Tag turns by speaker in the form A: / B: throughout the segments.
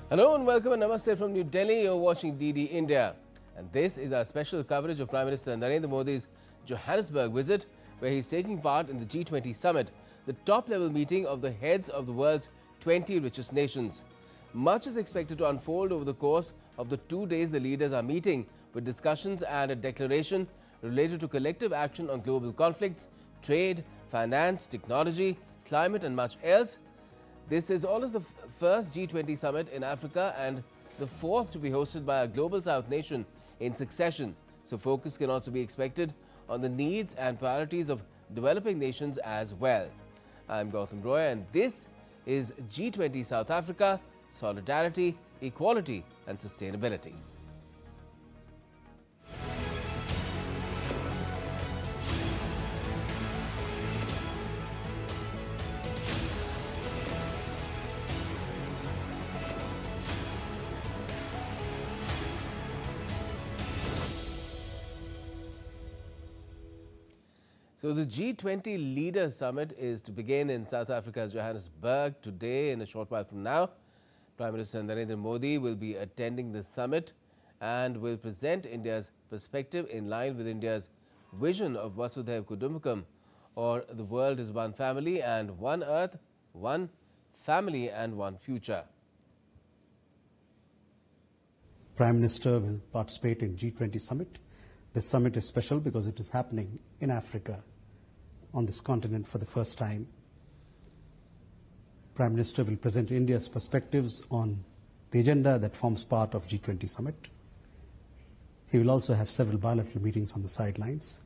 A: Hello and welcome and namaste from New Delhi. You're watching DD India. And this is our special coverage of Prime Minister Narendra Modi's Johannesburg visit, where he's taking part in the G20 summit, the top-level meeting of the heads of the world's 20 richest nations. Much is expected to unfold over the course of the 2 days the leaders are meeting, with discussions and a declaration related to collective action on global conflicts, trade, finance, technology, climate and much else. This is always the first G20 summit in Africa and the fourth to be hosted by a global South nation in succession. So focus can also be expected on the needs and priorities of developing nations as well. I'm Gautam Roy and this is G20 South Africa, Solidarity, Equality and Sustainability. So the G20 Leaders Summit is to begin in South Africa's Johannesburg today. In a short while from now, Prime Minister Narendra Modi will be attending the summit and will present India's perspective in line with India's vision of Vasudhaiv Kutumbakam, or the world is one family and one earth, one family and one future.
B: Prime Minister will participate in G20 summit. This summit is special because it is happening in Africa, on this continent for the first time. Prime Minister will present India's perspectives on the agenda that forms part of G20 summit. He will also have several bilateral meetings on the sidelines.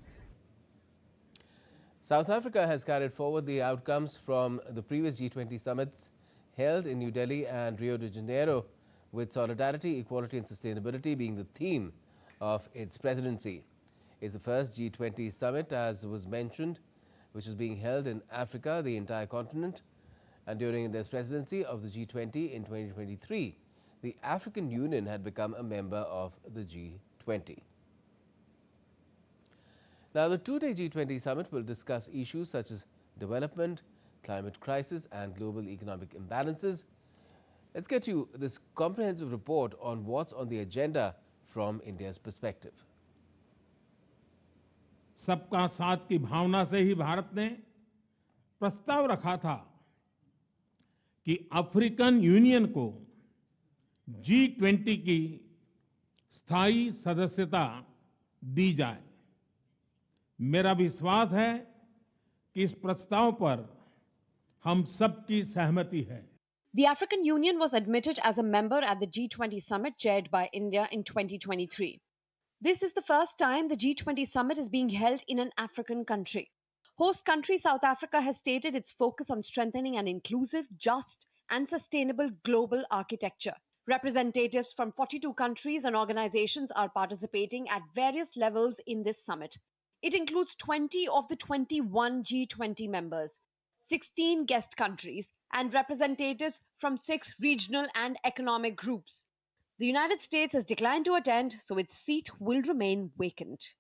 A: South Africa has carried forward the outcomes from the previous G20 summits held in New Delhi and Rio de Janeiro, with solidarity, equality and sustainability being the theme of its presidency. It's the first G20 summit, as was mentioned, which is being held in Africa, the entire continent. And during India's presidency of the G20 in 2023, the African Union had become a member of the G20. Now, the two-day G20 summit will discuss issues such as development, climate crisis and global economic imbalances. Let's get you this comprehensive report on what's on the agenda from India's perspective.
C: सबका साथ की भावना से ही भारत ने प्रस्ताव रखा था कि African union को G20 की स्थायी सदस्यता दी जाए। मेरा विश्वास है कि इस प्रस्ताव पर हम सबकी सहमति है।
D: The African Union was admitted as a member at the G20 summit chaired by India in 2023. This is the first time the G20 summit is being held in an African country. Host country South Africa has stated its focus on strengthening an inclusive, just and sustainable global architecture. Representatives from 42 countries and organizations are participating at various levels in this summit. It includes 20 of the 21 G20 members, 16 guest countries, and representatives from 6 regional and economic groups. The United States has declined to attend, so its seat will remain vacant.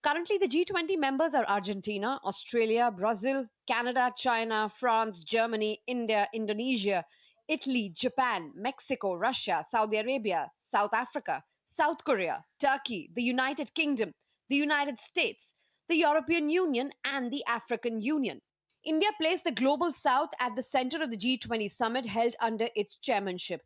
D: Currently, the G20 members are Argentina, Australia, Brazil, Canada, China, France, Germany, India, Indonesia, Italy, Japan, Mexico, Russia, Saudi Arabia, South Africa, South Korea, Turkey, the United Kingdom, the United States, the European Union, and the African Union. India placed the Global South at the center of the G20 summit held under its chairmanship.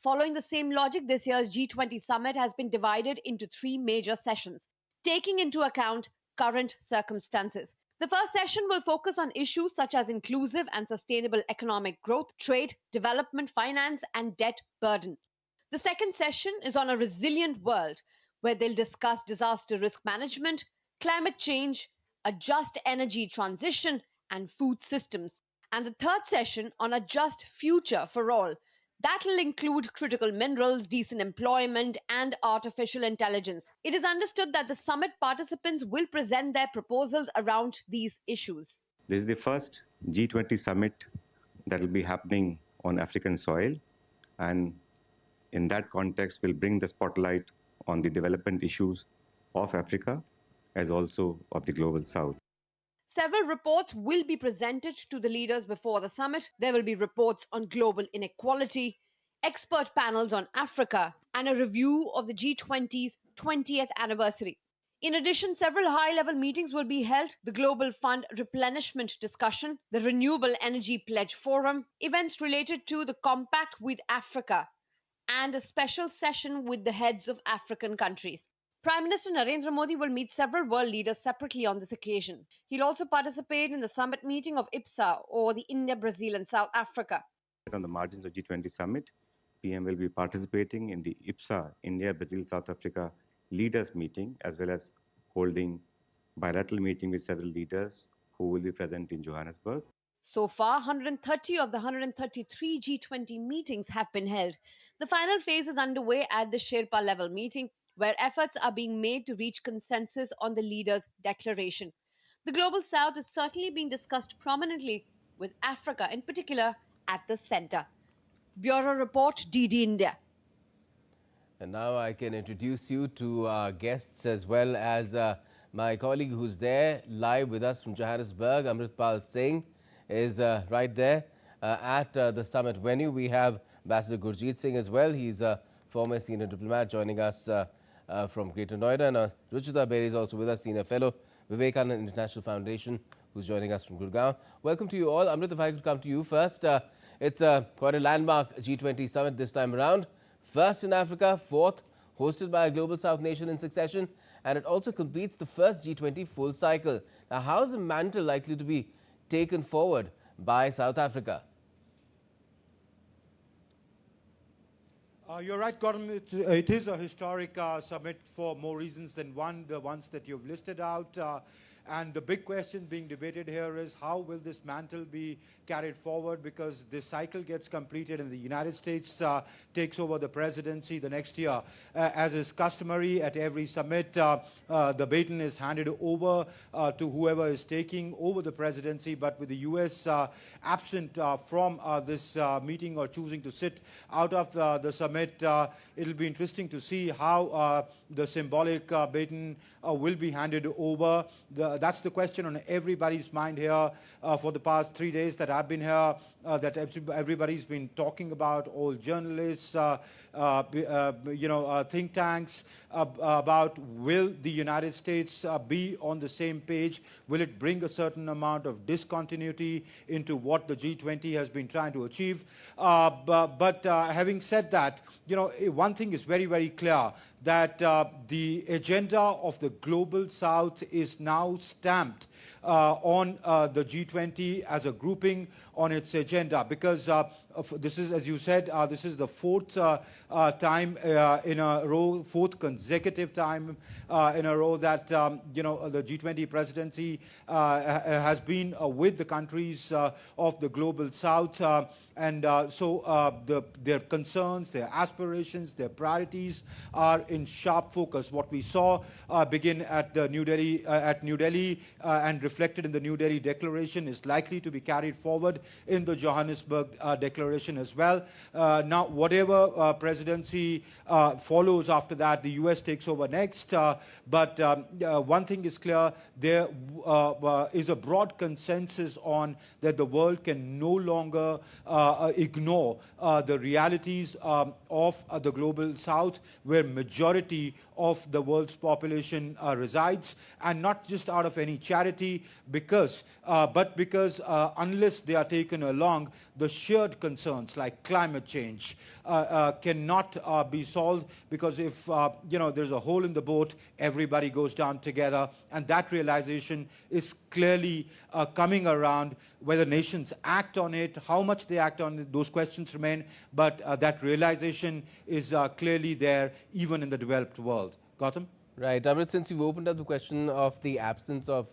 D: Following the same logic, this year's G20 summit has been divided into 3 major sessions, taking into account current circumstances. The first session will focus on issues such as inclusive and sustainable economic growth, trade, development, finance, and debt burden. The second session is on a resilient world, where they'll discuss disaster risk management, climate change, a just energy transition, and food systems. And the third session on a just future for all. That will include critical minerals, decent employment, and artificial intelligence. It is understood that the summit participants will present their proposals around these issues.
E: This is the first G20 summit that will be happening on African soil, and in that context will bring the spotlight on the development issues of Africa as also of the Global South.
D: Several reports will be presented to the leaders before the summit. There will be reports on global inequality, expert panels on Africa, and a review of the G20's 20th anniversary. In addition, several high-level meetings will be held: the Global Fund Replenishment Discussion, the Renewable Energy Pledge Forum, events related to the Compact with Africa, and a special session with the heads of African countries. Prime Minister Narendra Modi will meet several world leaders separately on this occasion. He'll also participate in the summit meeting of IPSA, or the India, Brazil, and South Africa.
E: On the margins of G20 summit, PM will be participating in the IPSA, India, Brazil, South Africa leaders meeting, as well as holding bilateral meeting with several leaders who will be present in Johannesburg.
D: So far, 130 of the 133 G20 meetings have been held. The final phase is underway at the Sherpa level meeting, where efforts are being made to reach consensus on the leaders' declaration. The Global South is certainly being discussed prominently, with Africa in particular at the center. Bureau Report, DD India.
A: And now I can introduce you to our guests, as well as my colleague who's there live with us from Johannesburg, Amritpal Singh, is right there at the summit venue. We have Ambassador Gurjeet Singh as well. He's a former senior diplomat joining us from Greater Noida. And Ruchita Beri is also with us, senior fellow, Vivekananda International Foundation, who's joining us from Gurgaon. Welcome to you all. Amrit, if I could come to you first. It's quite a landmark G20 summit this time around. First in Africa, fourth, hosted by a Global South nation in succession. And it also completes the first G20 full cycle. Now, how is the mantle likely to be taken forward by South Africa?
F: You're right, Gautam. It is a historic summit for more reasons than one, the ones that you've listed out. And the big question being debated here is, how will this mantle be carried forward? Because this cycle gets completed and the United States takes over the presidency the next year. As is customary at every summit, the baton is handed over to whoever is taking over the presidency. But with the U.S. absent from this meeting, or choosing to sit out of the summit, it'll be interesting to see how the symbolic baton will be handed over. That's the question on everybody's mind here for the past 3 days that I've been here, that everybody's been talking about, all journalists, think tanks, about will the United States be on the same page? Will it bring a certain amount of discontinuity into what the G20 has been trying to achieve? But having said that, one thing is very, very clear, that the agenda of the Global South is now stamped on the G20 as a grouping on its agenda, because this is, as you said, this is the fourth time in a row, fourth consecutive time in a row that the G20 presidency has been with the countries of the Global South, and so their concerns, their aspirations, their priorities are in sharp focus. What we saw begin at New Delhi, and reflected in the New Delhi Declaration is likely to be carried forward in the Johannesburg Declaration as well. Now, whatever presidency follows after that, the US takes over next. But one thing is clear: there is a broad consensus on that the world can no longer ignore the realities of the Global South, where majority of the world's population resides, and not just out of any charity, but because unless they are taken along, the shared concerns like climate change cannot be solved, because if there's a hole in the boat, everybody goes down together, and that realization is clearly coming around. Whether nations act on it, how much they act on it, those questions remain, but that realization is clearly there even in the developed world. Gautam?
A: Right. Amrit, since you've opened up the question of the absence of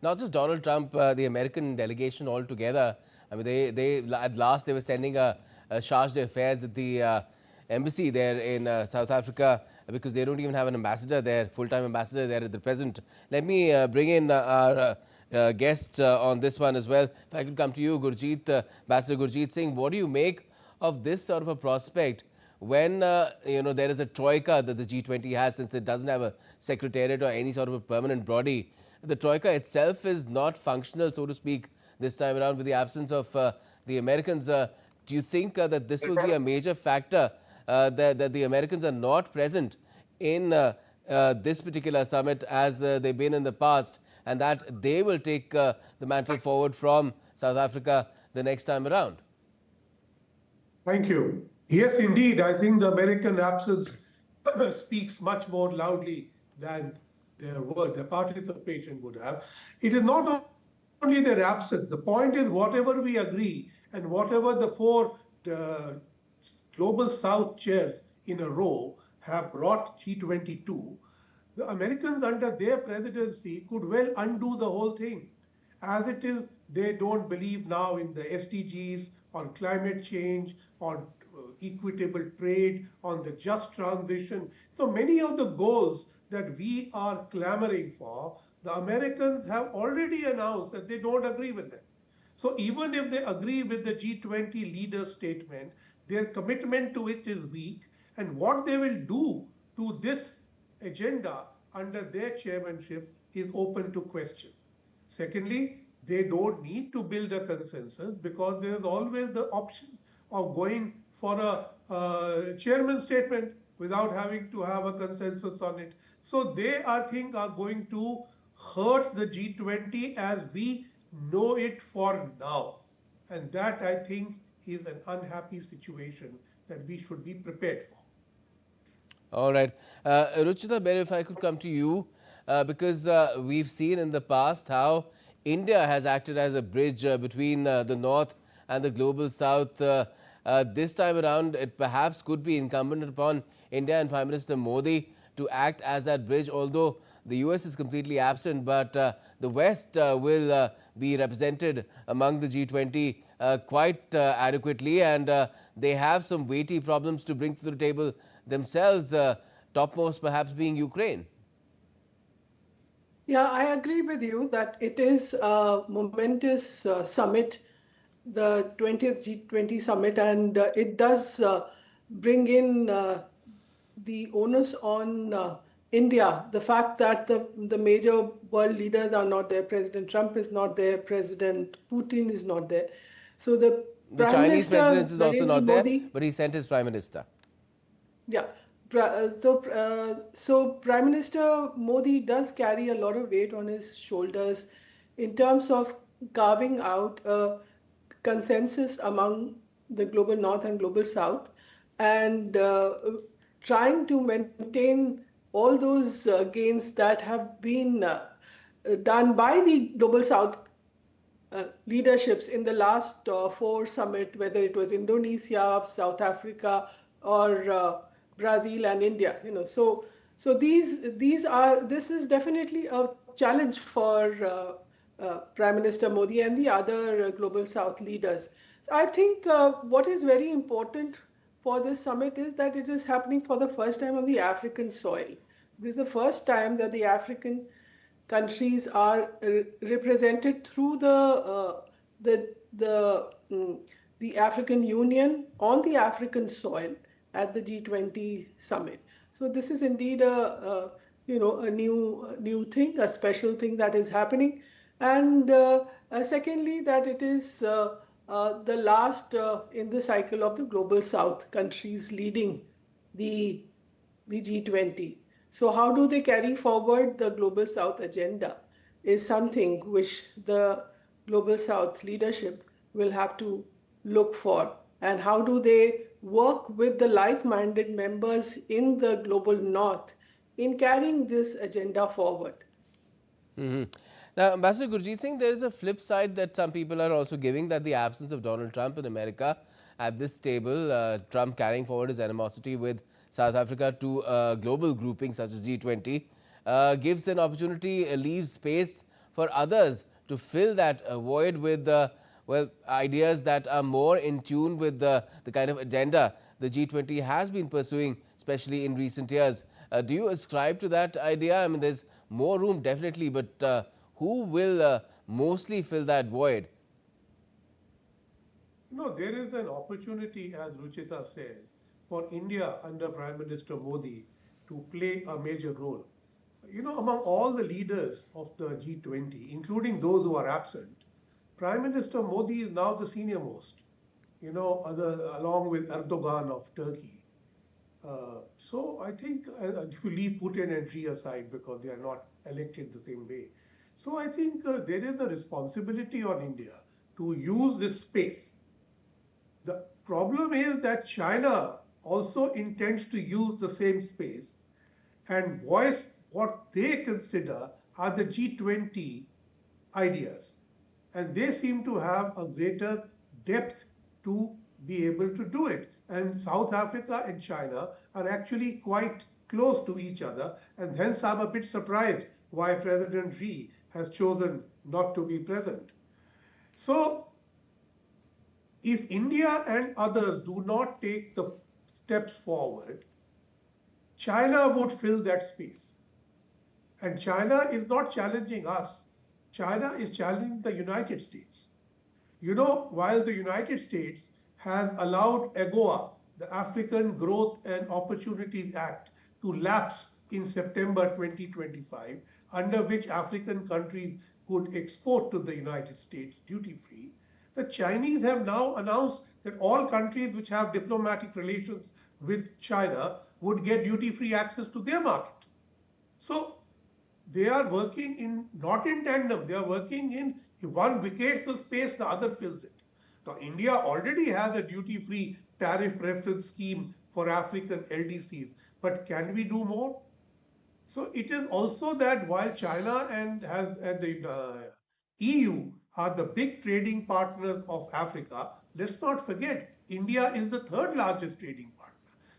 A: not just Donald Trump, the American delegation altogether, I mean, they at last they were sending a charge d'affaires at the embassy there in South Africa, because they don't even have an ambassador there, full-time ambassador there at the present. Let me bring in our guest on this one as well. If I could come to you, Gurjeet, Ambassador Gurjeet Singh, what do you make of this sort of a prospect when there is a troika that the G20 has, since it doesn't have a secretariat or any sort of a permanent body? The troika itself is not functional, so to speak, this time around, with the absence of the Americans. Do you think that this will be a major factor that the Americans are not present in this particular summit as they've been in the past, and that they will take the mantle forward from South Africa the next time around?
G: Thank you. Yes, indeed. I think the American absence speaks much more loudly than their participation would have. It is not only their absence. The point is, whatever we agree and whatever the four uh, global South chairs in a row have brought G20 to, the Americans under their presidency could well undo the whole thing. As it is, they don't believe now in the SDGs, on climate change, on equitable trade, on the just transition. So many of the goals that we are clamoring for, the Americans have already announced that they don't agree with them. So even if they agree with the G20 leaders' statement, their commitment to it is weak. And what they will do to this agenda under their chairmanship is open to question. Secondly, they don't need to build a consensus because there is always the option of going for a chairman statement without having to have a consensus on it. So they, I think, are going to hurt the G20 as we know it for now. And that, I think, is an unhappy situation that we should be prepared for.
A: All right. Ruchita Beru, if I could come to you, because we've seen in the past how India has acted as a bridge between the North and the global South. This time around, it perhaps could be incumbent upon India and Prime Minister Modi to act as that bridge, although the US is completely absent, but the West will be represented among the G20 quite adequately, and they have some weighty problems to bring to the table themselves, topmost perhaps being Ukraine.
H: Yeah, I agree with you that it is a momentous summit, the 20th G20 summit, and it does bring in the onus on India. The fact that the major world leaders are not there, President Trump is not there, President Putin is not there. So the Prime
A: Chinese
H: Minister
A: president is also
H: Narendra
A: not there,
H: Modi,
A: but he sent his Prime Minister.
H: yeah. So Prime Minister Modi does carry a lot of weight on his shoulders in terms of carving out a consensus among the global North and global South, and trying to maintain all those gains that have been done by the global South leaderships in the last four summit, whether it was Indonesia, South Africa, or Brazil and India. So this is definitely a challenge for Prime Minister Modi and the other global South leaders. So I think what is very important for this summit is that it is happening for the first time on the African soil. This is the first time that the African countries are represented through the African Union on the African soil at the G20 summit. So this is indeed a new thing, a special thing that is happening, and secondly that it is the last in the cycle of the global South countries leading the G20. So how do they carry forward the Global South agenda is something which the Global South leadership will have to look for. And how do they work with the like-minded members in the Global North in carrying this agenda forward?
A: Now, Ambassador Gurjeet Singh, there is a flip side that some people are also giving, that the absence of Donald Trump in America at this table, Trump carrying forward his animosity with South Africa to global groupings such as G20, gives an opportunity, leaves space for others to fill that void with ideas that are more in tune with the kind of agenda the G20 has been pursuing, especially in recent years. Do you ascribe to that idea? I mean, there's more room definitely, but who will mostly fill that void?
G: No, there is an opportunity, as Ruchita said, for India under Prime Minister Modi to play a major role. Among all the leaders of the G20, including those who are absent, Prime Minister Modi is now the senior most. along with Erdogan of Turkey. So I think if you leave Putin and Xi aside because they are not elected the same way. So I think there is a responsibility on India to use this space. The problem is that China also intends to use the same space and voice what they consider are the G20 ideas. And they seem to have a greater depth to be able to do it. And South Africa and China are actually quite close to each other. And hence I'm a bit surprised why President Xi has chosen not to be present. So if India and others do not take the steps forward, China would fill that space. And China is not challenging us. China is challenging the United States. While the United States has allowed AGOA, the African Growth and Opportunities Act, to lapse in September 2025, under which African countries could export to the United States duty-free, the Chinese have now announced that all countries which have diplomatic relations with China would get duty-free access to their market. So they are working not in tandem, they are working in, if one vacates the space, the other fills it. Now, India already has a duty-free tariff preference scheme for African LDCs, but can we do more? So it is also that while China and the EU are the big trading partners of Africa, let's not forget, India is the third largest trading partner.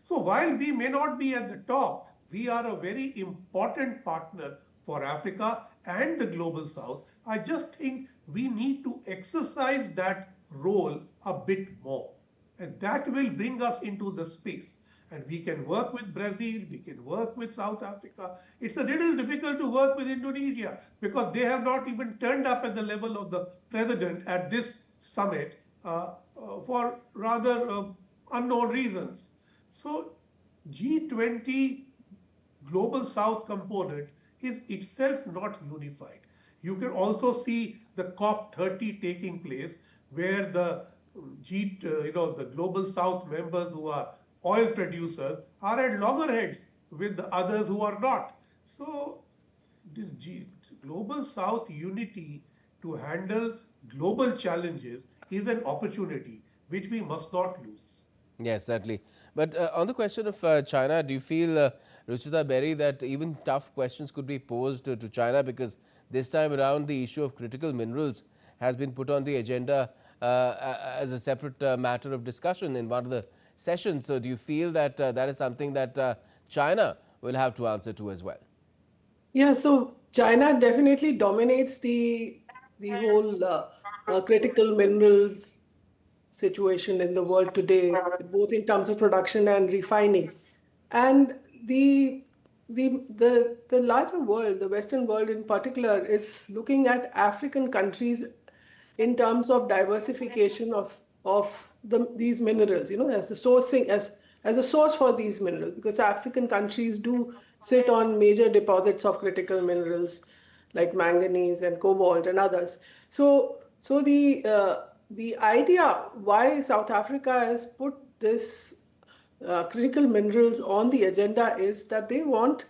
G: So while we may not be at the top, we are a very important partner for Africa and the global south. I just think we need to exercise that role a bit more. And that will bring us into the space. And we can work with Brazil, we can work with South Africa. It's a little difficult to work with Indonesia because they have not even turned up at the level of the president at this summit for rather unknown reasons. So G20 Global South component is itself not unified. You can also see the COP30 taking place where the the Global South members who are oil producers are at loggerheads with the others who are not. So this Global South unity to handle global challenges is an opportunity which we must not lose.
A: Yes, certainly. But on the question of China, do you feel, Ruchita Berry, that even tough questions could be posed to China? Because this time around, the issue of critical minerals has been put on the agenda as a separate matter of discussion in one of the sessions. So do you feel that that is something that China will have to answer to as well?
H: Yeah, so China definitely dominates the whole critical minerals situation in the world today, both in terms of production and refining. And the larger world, the Western world in particular, is looking at African countries in terms of diversification of these minerals, as the sourcing, as a source for these minerals, because African countries do sit on major deposits of critical minerals like manganese and cobalt and others. So the idea why South Africa has put this critical minerals on the agenda is that they want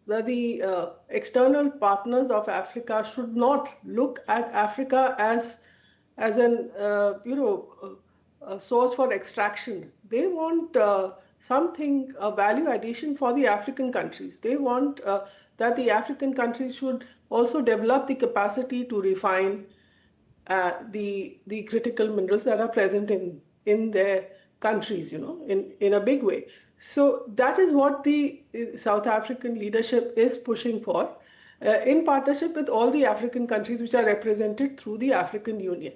H: that the external partners of Africa should not look at Africa as an a source for extraction. They want something, a value addition for the African countries. They want that the African countries should also develop the capacity to refine the critical minerals that are present in their countries, in a big way. So that is what the South African leadership is pushing for, in partnership with all the African countries which are represented through the African Union.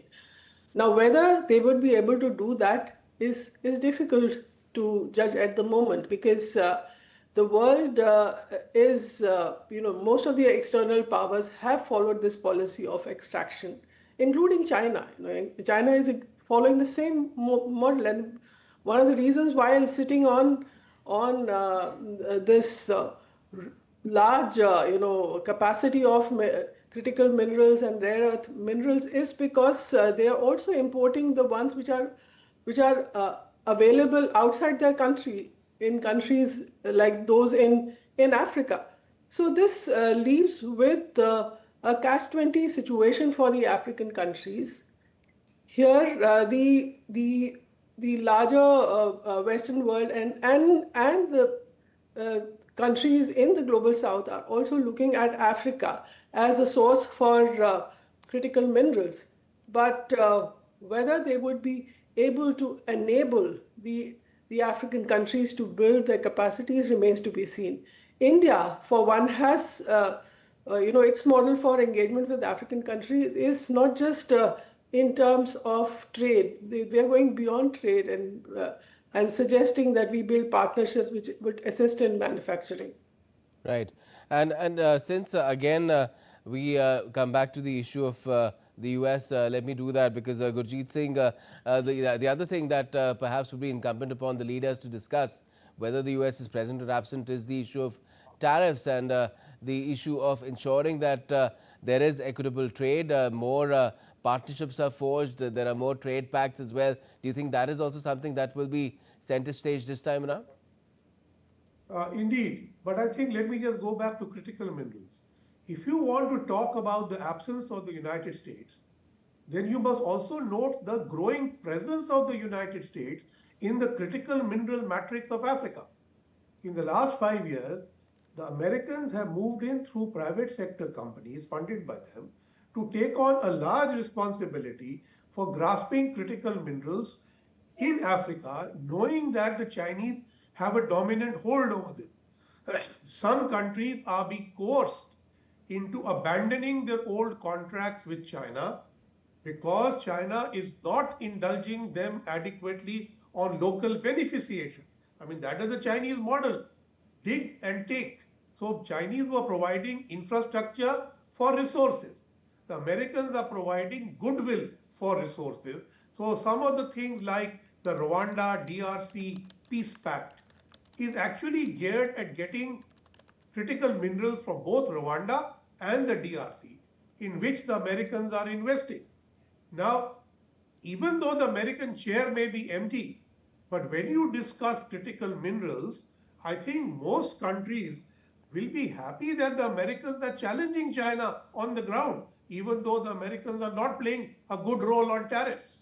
H: Now, whether they would be able to do that is difficult to judge at the moment, because the world is, most of the external powers have followed this policy of extraction, including China. China is following the same model, and one of the reasons why sitting on this large, capacity of critical minerals and rare earth minerals is because they are also importing the ones which are which are available outside their country in countries like those in Africa. So this leaves with a catch-20 situation for the African countries. Here, the larger Western world and the countries in the global South are also looking at Africa as a source for critical minerals. But whether they would be able to enable the African countries to build their capacities remains to be seen. India, for one, has its model for engagement with African countries is not just in terms of trade. They are going beyond trade and suggesting that we build partnerships which would assist in manufacturing.
A: Right. And since again we come back to the issue of the US, let me do that because Gurjeet Singh, the other thing that perhaps would be incumbent upon the leaders to discuss whether the US is present or absent is the issue of tariffs and the issue of ensuring that there is equitable trade, more partnerships are forged, there are more trade pacts as well. Do you think that is also something that will be center stage this time around?
G: Indeed, but I think let me just go back to critical minerals. If you want to talk about the absence of the United States, then you must also note the growing presence of the United States in the critical mineral matrix of Africa. In the last 5 years, the Americans have moved in through private sector companies funded by them to take on a large responsibility for grasping critical minerals in Africa, knowing that the Chinese have a dominant hold over this. Some countries are being coerced into abandoning their old contracts with China because China is not indulging them adequately on local beneficiation. I mean, that is the Chinese model, dig and take. So Chinese were providing infrastructure for resources. The Americans are providing goodwill for resources. So some of the things like the Rwanda DRC Peace Pact is actually geared at getting critical minerals from both Rwanda and the DRC, in which the Americans are investing. Now, even though the American chair may be empty, but when you discuss critical minerals, I think most countries will be happy that the Americans are challenging China on the ground, even though the Americans are not playing a good role on tariffs.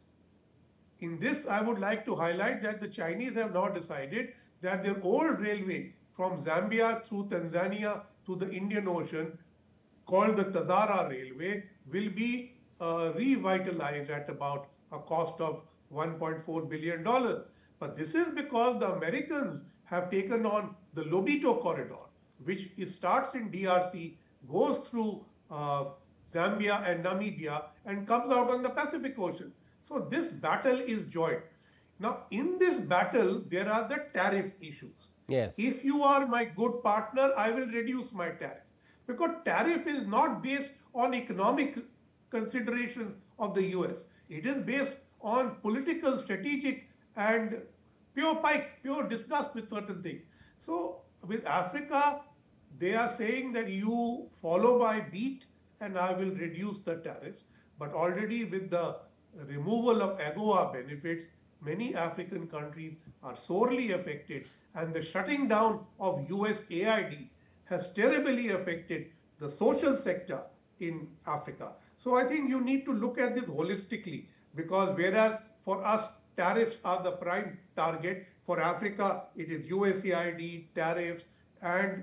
G: In this, I would like to highlight that the Chinese have now decided that their old railway from Zambia through Tanzania to the Indian Ocean, called the Tazara Railway, will be revitalized at about a cost of $1.4 billion. But this is because the Americans have taken on the Lobito Corridor, which starts in DRC, goes through Zambia and Namibia, and comes out on the Pacific Ocean. So this battle is joint. Now, in this battle, there are the tariff issues.
A: Yes.
G: If you are my good partner, I will reduce my tariff. Because tariff is not based on economic considerations of the US. It is based on political, strategic, and pure disgust with certain things. So with Africa, they are saying that you follow my beat and I will reduce the tariffs. But already with the removal of AGOA benefits, many African countries are sorely affected, and the shutting down of USAID has terribly affected the social sector in Africa. So I think you need to look at this holistically, because whereas for us tariffs are the prime target, for Africa it is USAID, tariffs, and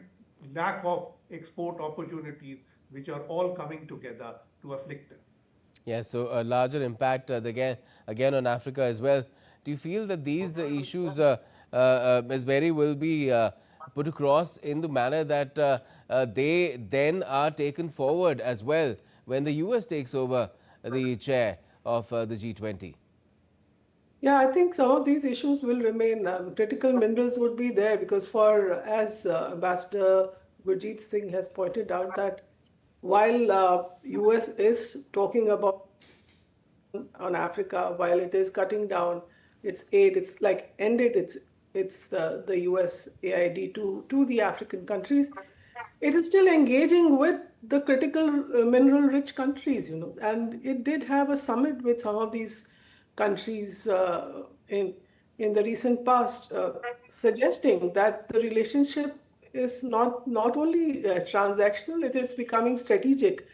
G: lack of export opportunities, which are all coming together to afflict them.
A: Yes, so a larger impact again on Africa as well. Do you feel that these issues, Ms. Berry, will be put across in the manner that they then are taken forward as well when the US takes over the chair of the G20?
H: Yeah, I think some of these issues will remain. Critical minerals would be there because as Ambassador Gurjeet Singh has pointed out, that while US is talking about on Africa, while it is cutting down its aid, it's like ended the USAID to the African countries. It is still engaging with the critical mineral rich countries, and it did have a summit with some of these countries in the recent past, suggesting that the relationship is not only transactional, it is becoming strategic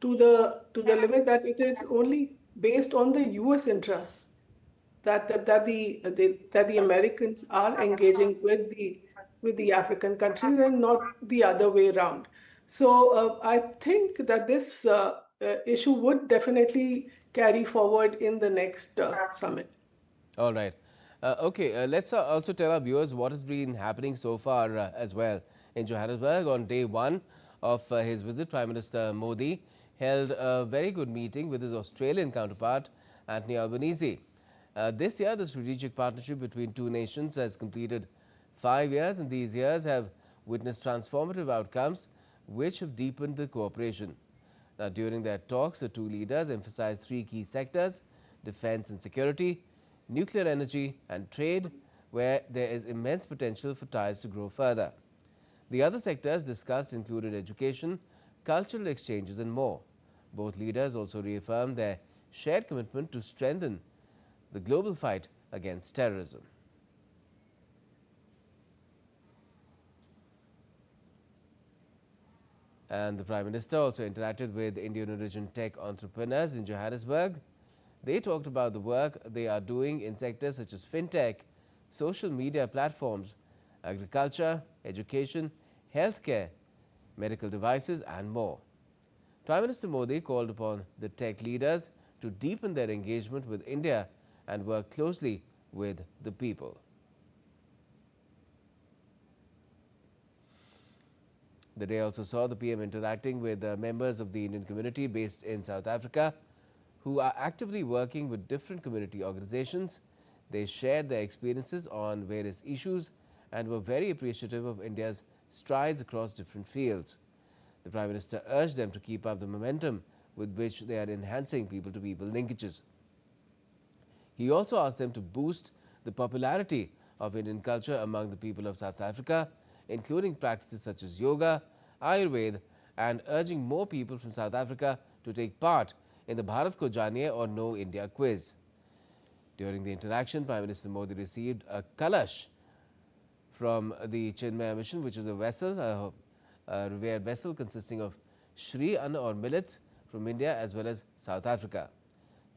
H: to the limit that it is only based on the U.S. interests that the Americans are engaging with the African countries and not the other way around. So I think that this issue would definitely carry forward in the next summit.
A: All right. Okay, let's also tell our viewers what has been happening so far as well. In Johannesburg, on day one of his visit, Prime Minister Modi held a very good meeting with his Australian counterpart, Anthony Albanese. This year, the strategic partnership between two nations has completed 5 years, and these years have witnessed transformative outcomes which have deepened the cooperation. Now, during their talks, the two leaders emphasized 3 key sectors: defense and security, nuclear energy and trade, where there is immense potential for ties to grow further. The other sectors discussed included education, cultural exchanges and more. Both leaders also reaffirmed their shared commitment to strengthen the global fight against terrorism. And the Prime Minister also interacted with Indian origin tech entrepreneurs in Johannesburg. They talked about the work they are doing in sectors such as fintech, social media platforms, agriculture, education, healthcare, medical devices and more. Prime Minister Modi called upon the tech leaders to deepen their engagement with India and work closely with the people. The day also saw the PM interacting with members of the Indian community based in South Africa who are actively working with different community organizations. They shared their experiences on various issues and were very appreciative of India's strides across different fields. The Prime Minister urged them to keep up the momentum with which they are enhancing people-to-people linkages. He also asked them to boost the popularity of Indian culture among the people of South Africa, including practices such as yoga, Ayurveda, and urging more people from South Africa to take part in the Bharat Ko Janiye or Know India quiz. During the interaction, Prime Minister Modi received a kalash from the Chinmaya mission, which is a vessel, a revered vessel consisting of Shri Anna or millets from India as well as South Africa.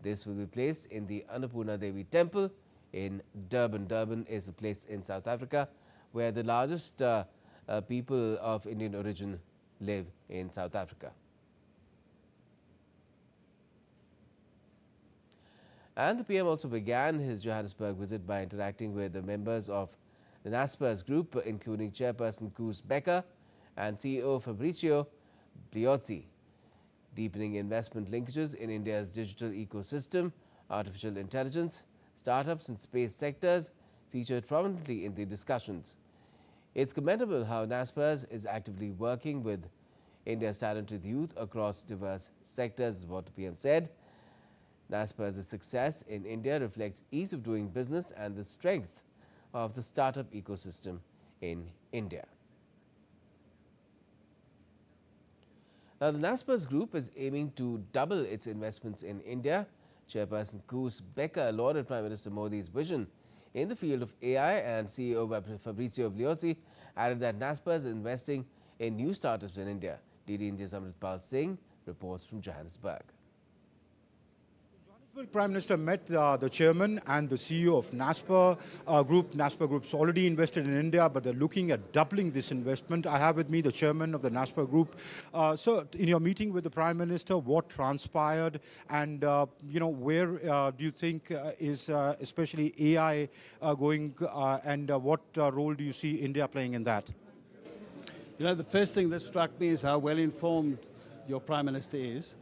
A: This will be placed in the Annapurna Devi temple in Durban. Durban is a place in South Africa where the largest people of Indian origin live in South Africa. And the PM also began his Johannesburg visit by interacting with the members of the Naspers group, including Chairperson Koos Becker and CEO Fabrizio Bliozzi. Deepening investment linkages in India's digital ecosystem, artificial intelligence, startups and space sectors featured prominently in the discussions. It's commendable how Naspers is actively working with India's talented youth across diverse sectors, is what the PM said. Naspers' success in India reflects ease of doing business and the strength of the startup ecosystem in India. Now, the Naspers group is aiming to double its investments in India. Chairperson Koos Becker lauded Prime Minister Modi's vision in the field of AI, and CEO Fabrizio Bliozzi added that Naspers is investing in new startups in India. DD India's Amritpal Singh reports from Johannesburg.
F: The Prime Minister met the chairman and the CEO of Naspers Group. Naspers Group's already invested in India, but they're looking at doubling this investment. I have with me the chairman of the Naspers Group. So, in your meeting with the Prime Minister, what transpired, and where do you think is especially AI going, and what role do you see India playing in that?
I: The first thing that struck me is how well informed your Prime Minister is.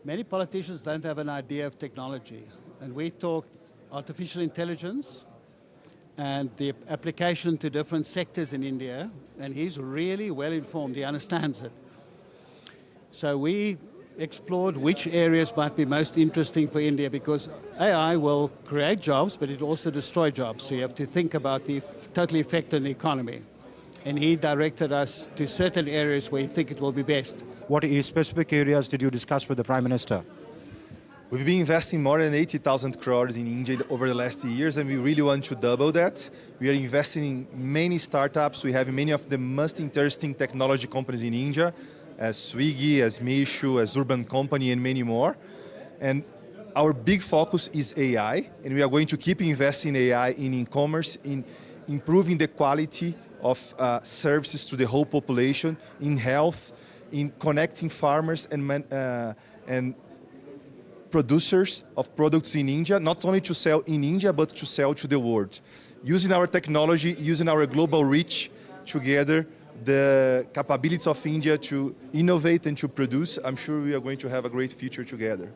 I: Many politicians don't have an idea of technology, and we talked artificial intelligence and the application to different sectors in India, and he's really well informed, he understands it. So we explored which areas might be most interesting for India, because AI will create jobs, but it also destroy jobs, so you have to think about the total effect on the economy. And he directed us to certain areas where he thinks it will be best.
F: What specific areas did you discuss with the Prime Minister?
J: We've been investing more than 80,000 crores in India over the last years, and we really want to double that. We are investing in many startups. We have many of the most interesting technology companies in India, as Swiggy, as Meesho, as Urban Company, and many more. And our big focus is AI, and we are going to keep investing in AI in e-commerce, in improving the quality of services to the whole population, in health, in connecting farmers and producers of products in India, not only to sell in India, but to sell to the world. Using our technology, using our global reach together, the capabilities of India to innovate and to produce, I'm sure we are going to have a great future together.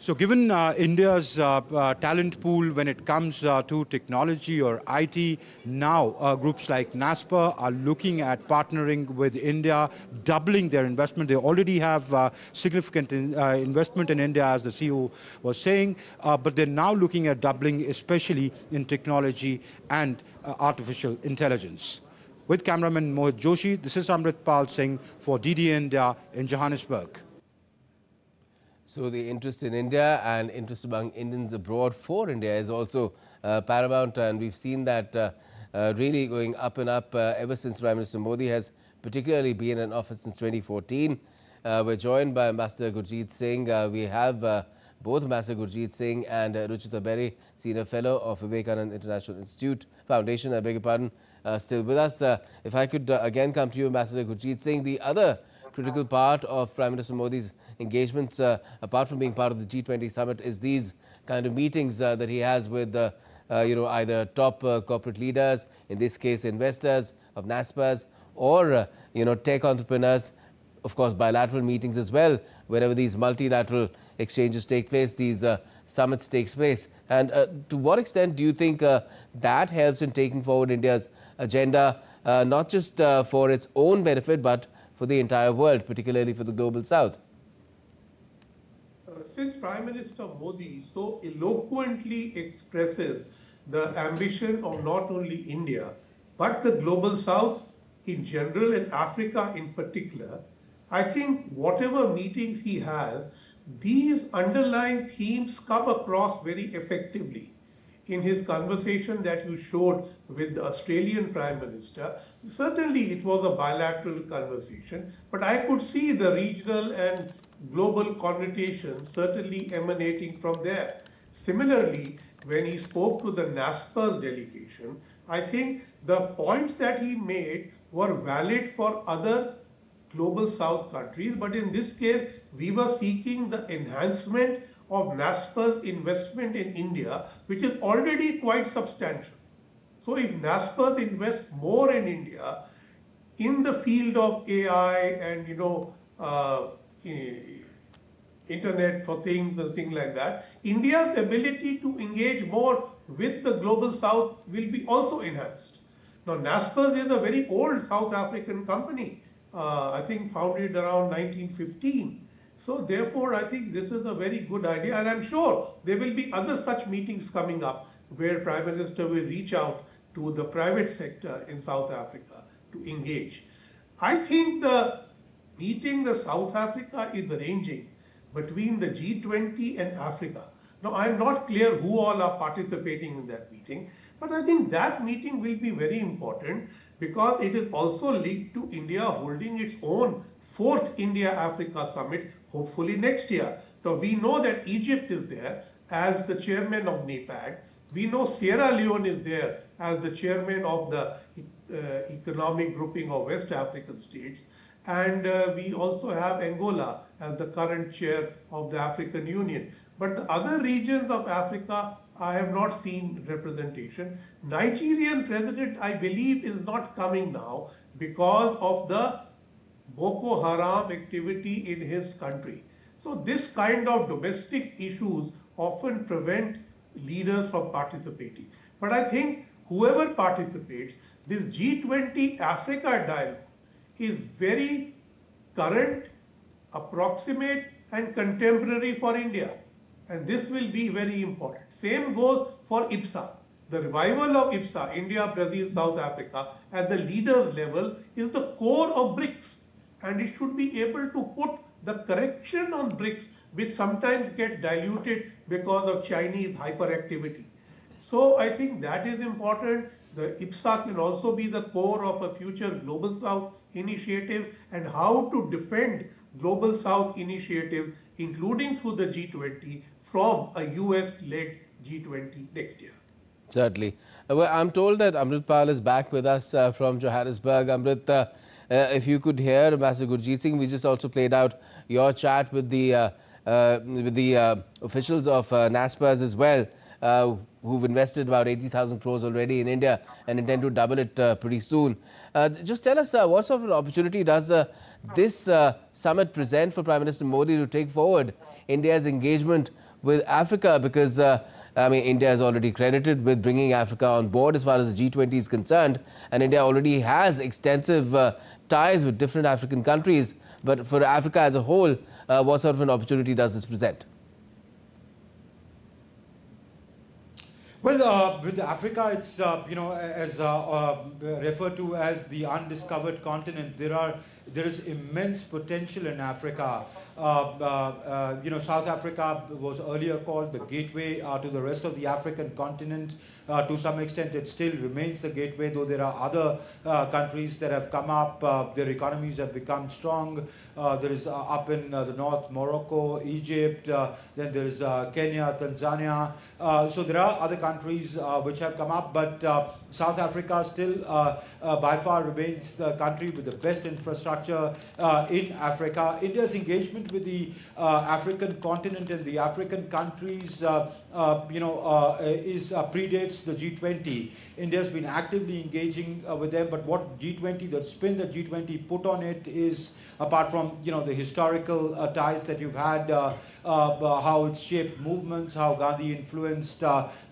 F: So given India's talent pool when it comes to technology or IT, now groups like NASPER are looking at partnering with India, doubling their investment. They already have significant investment in India, as the CEO was saying, but they're now looking at doubling, especially in technology and artificial intelligence. With cameraman Mohit Joshi, this is Amritpal Singh for DD India in Johannesburg.
A: So the interest in India and interest among Indians abroad for India is also paramount, and we've seen that really going up and up ever since Prime Minister Modi has particularly been in office since 2014. We're joined by Ambassador Gurjeet Singh. We have both Ambassador Gurjeet Singh and Ruchita Berry, Senior Fellow of Vivekananda International Institute Foundation, I beg your pardon, still with us. If I could again come to you, Ambassador Gurjeet Singh, the other critical part of Prime Minister Modi's engagements, apart from being part of the G20 summit, is these kind of meetings that he has with either top corporate leaders, in this case investors of NASPERs, or tech entrepreneurs. Of course, bilateral meetings as well. Wherever these multilateral exchanges take place, these summits takes place. And to what extent do you think that helps in taking forward India's agenda, not just for its own benefit, but for the entire world, particularly for the global south?
G: Since Prime Minister Modi so eloquently expresses the ambition of not only India, but the global south in general and Africa in particular, I think whatever meetings he has, these underlying themes come across very effectively. In his conversation that you showed with the Australian Prime Minister, certainly it was a bilateral conversation, but I could see the regional and global connotations certainly emanating from there. Similarly, when he spoke to the NASPER's delegation, I think the points that he made were valid for other global south countries, but in this case, we were seeking the enhancement of NASPER's investment in India, which is already quite substantial. So if NASPER invests more in India in the field of AI and internet for things and things like that, India's ability to engage more with the global south will be also enhanced. Now, NASPER is a very old South African company, I think founded around 1915. So therefore, I think this is a very good idea, and I'm sure there will be other such meetings coming up where Prime Minister will reach out to the private sector in South Africa to engage. I think the meeting the South Africa is arranging between the G20 and Africa. Now, I'm not clear who all are participating in that meeting, but I think that meeting will be very important because it is also linked to India holding its own 4th India-Africa summit, hopefully next year. So we know that Egypt is there as the chairman of NAPAD. We know Sierra Leone is there as the chairman of the economic grouping of West African states. And we also have Angola as the current chair of the African Union. But the other regions of Africa, I have not seen representation. Nigerian president, I believe, is not coming now because of the Boko Haram activity in his country. So this kind of domestic issues often prevent leaders from participating. But I think whoever participates, this G20 Africa dialogue is very current, approximate and contemporary for India. And this will be very important. Same goes for IPSA. The revival of IPSA, India, Brazil, South Africa, at the leaders level is the core of BRICS. And it should be able to put the correction on BRICS, which sometimes get diluted because of Chinese hyperactivity. So I think that is important. The IPSA can also be the core of a future Global South initiative, and how to defend Global South initiatives, including through the G20, from a US-led G20 next year.
A: Certainly. Well, I'm told that Amrit Pal is back with us from Johannesburg. Amrit, if you could hear Ambassador Gurjeet Singh, we just also played out your chat with the officials of NASPERS as well, who've invested about 80,000 crores already in India and intend to double it pretty soon. Just tell us, what sort of an opportunity does this summit present for Prime Minister Modi to take forward India's engagement with Africa? Because I mean, India is already credited with bringing Africa on board as far as the G20 is concerned, and India already has extensive ties with different African countries. But for Africa as a whole, what sort of an opportunity does this present?
F: Well, with Africa, it's as referred to as the undiscovered continent. There is immense potential in Africa. South Africa was earlier called the gateway to the rest of the African continent. To some extent, it still remains the gateway, though there are other countries that have come up. Their economies have become strong. There is up in the north, Morocco, Egypt, then there is Kenya, Tanzania. So there are other countries which have come up, but South Africa still by far remains the country with the best infrastructure in Africa. India's engagement with the African continent and the African countries predates the G20. India's been actively engaging with them, but what G20, the spin that G20 put on it is, apart from the historical ties that you've had, how it's shaped movements, how Gandhi influenced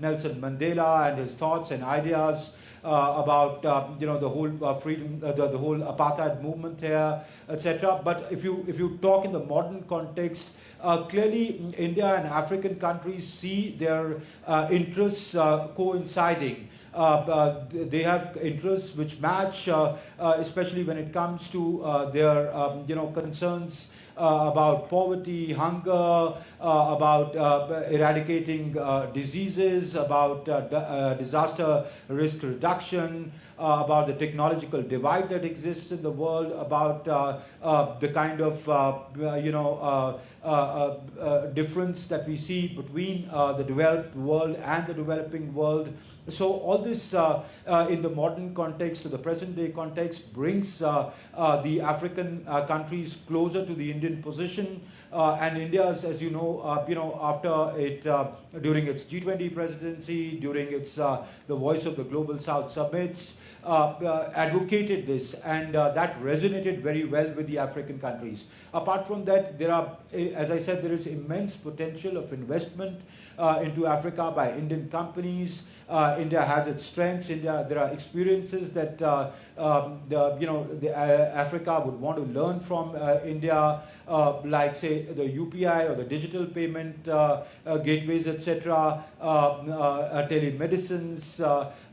F: Nelson Mandela and his thoughts and ideas about the whole freedom, the whole apartheid movement here, etc. But if you talk in the modern context, clearly India and African countries see their interests coinciding. They have interests which match, especially when it comes to their concerns about poverty, hunger, about eradicating diseases, about disaster risk reduction, about the technological divide that exists in the world, about the kind of difference that we see between the developed world and the developing world. So all this in the modern context, to the present day context, brings the African countries closer to the Indian position, and India's, as you know, after it during its G20 presidency, during its the Voice of the Global South summits, advocated this, and that resonated very well with the African countries. Apart from that, there are, as I said, there is immense potential of investment into Africa by Indian companies. India has its strengths. There are experiences that Africa would want to learn from India, like say the UPI or the digital payment gateways, etc., telemedicines,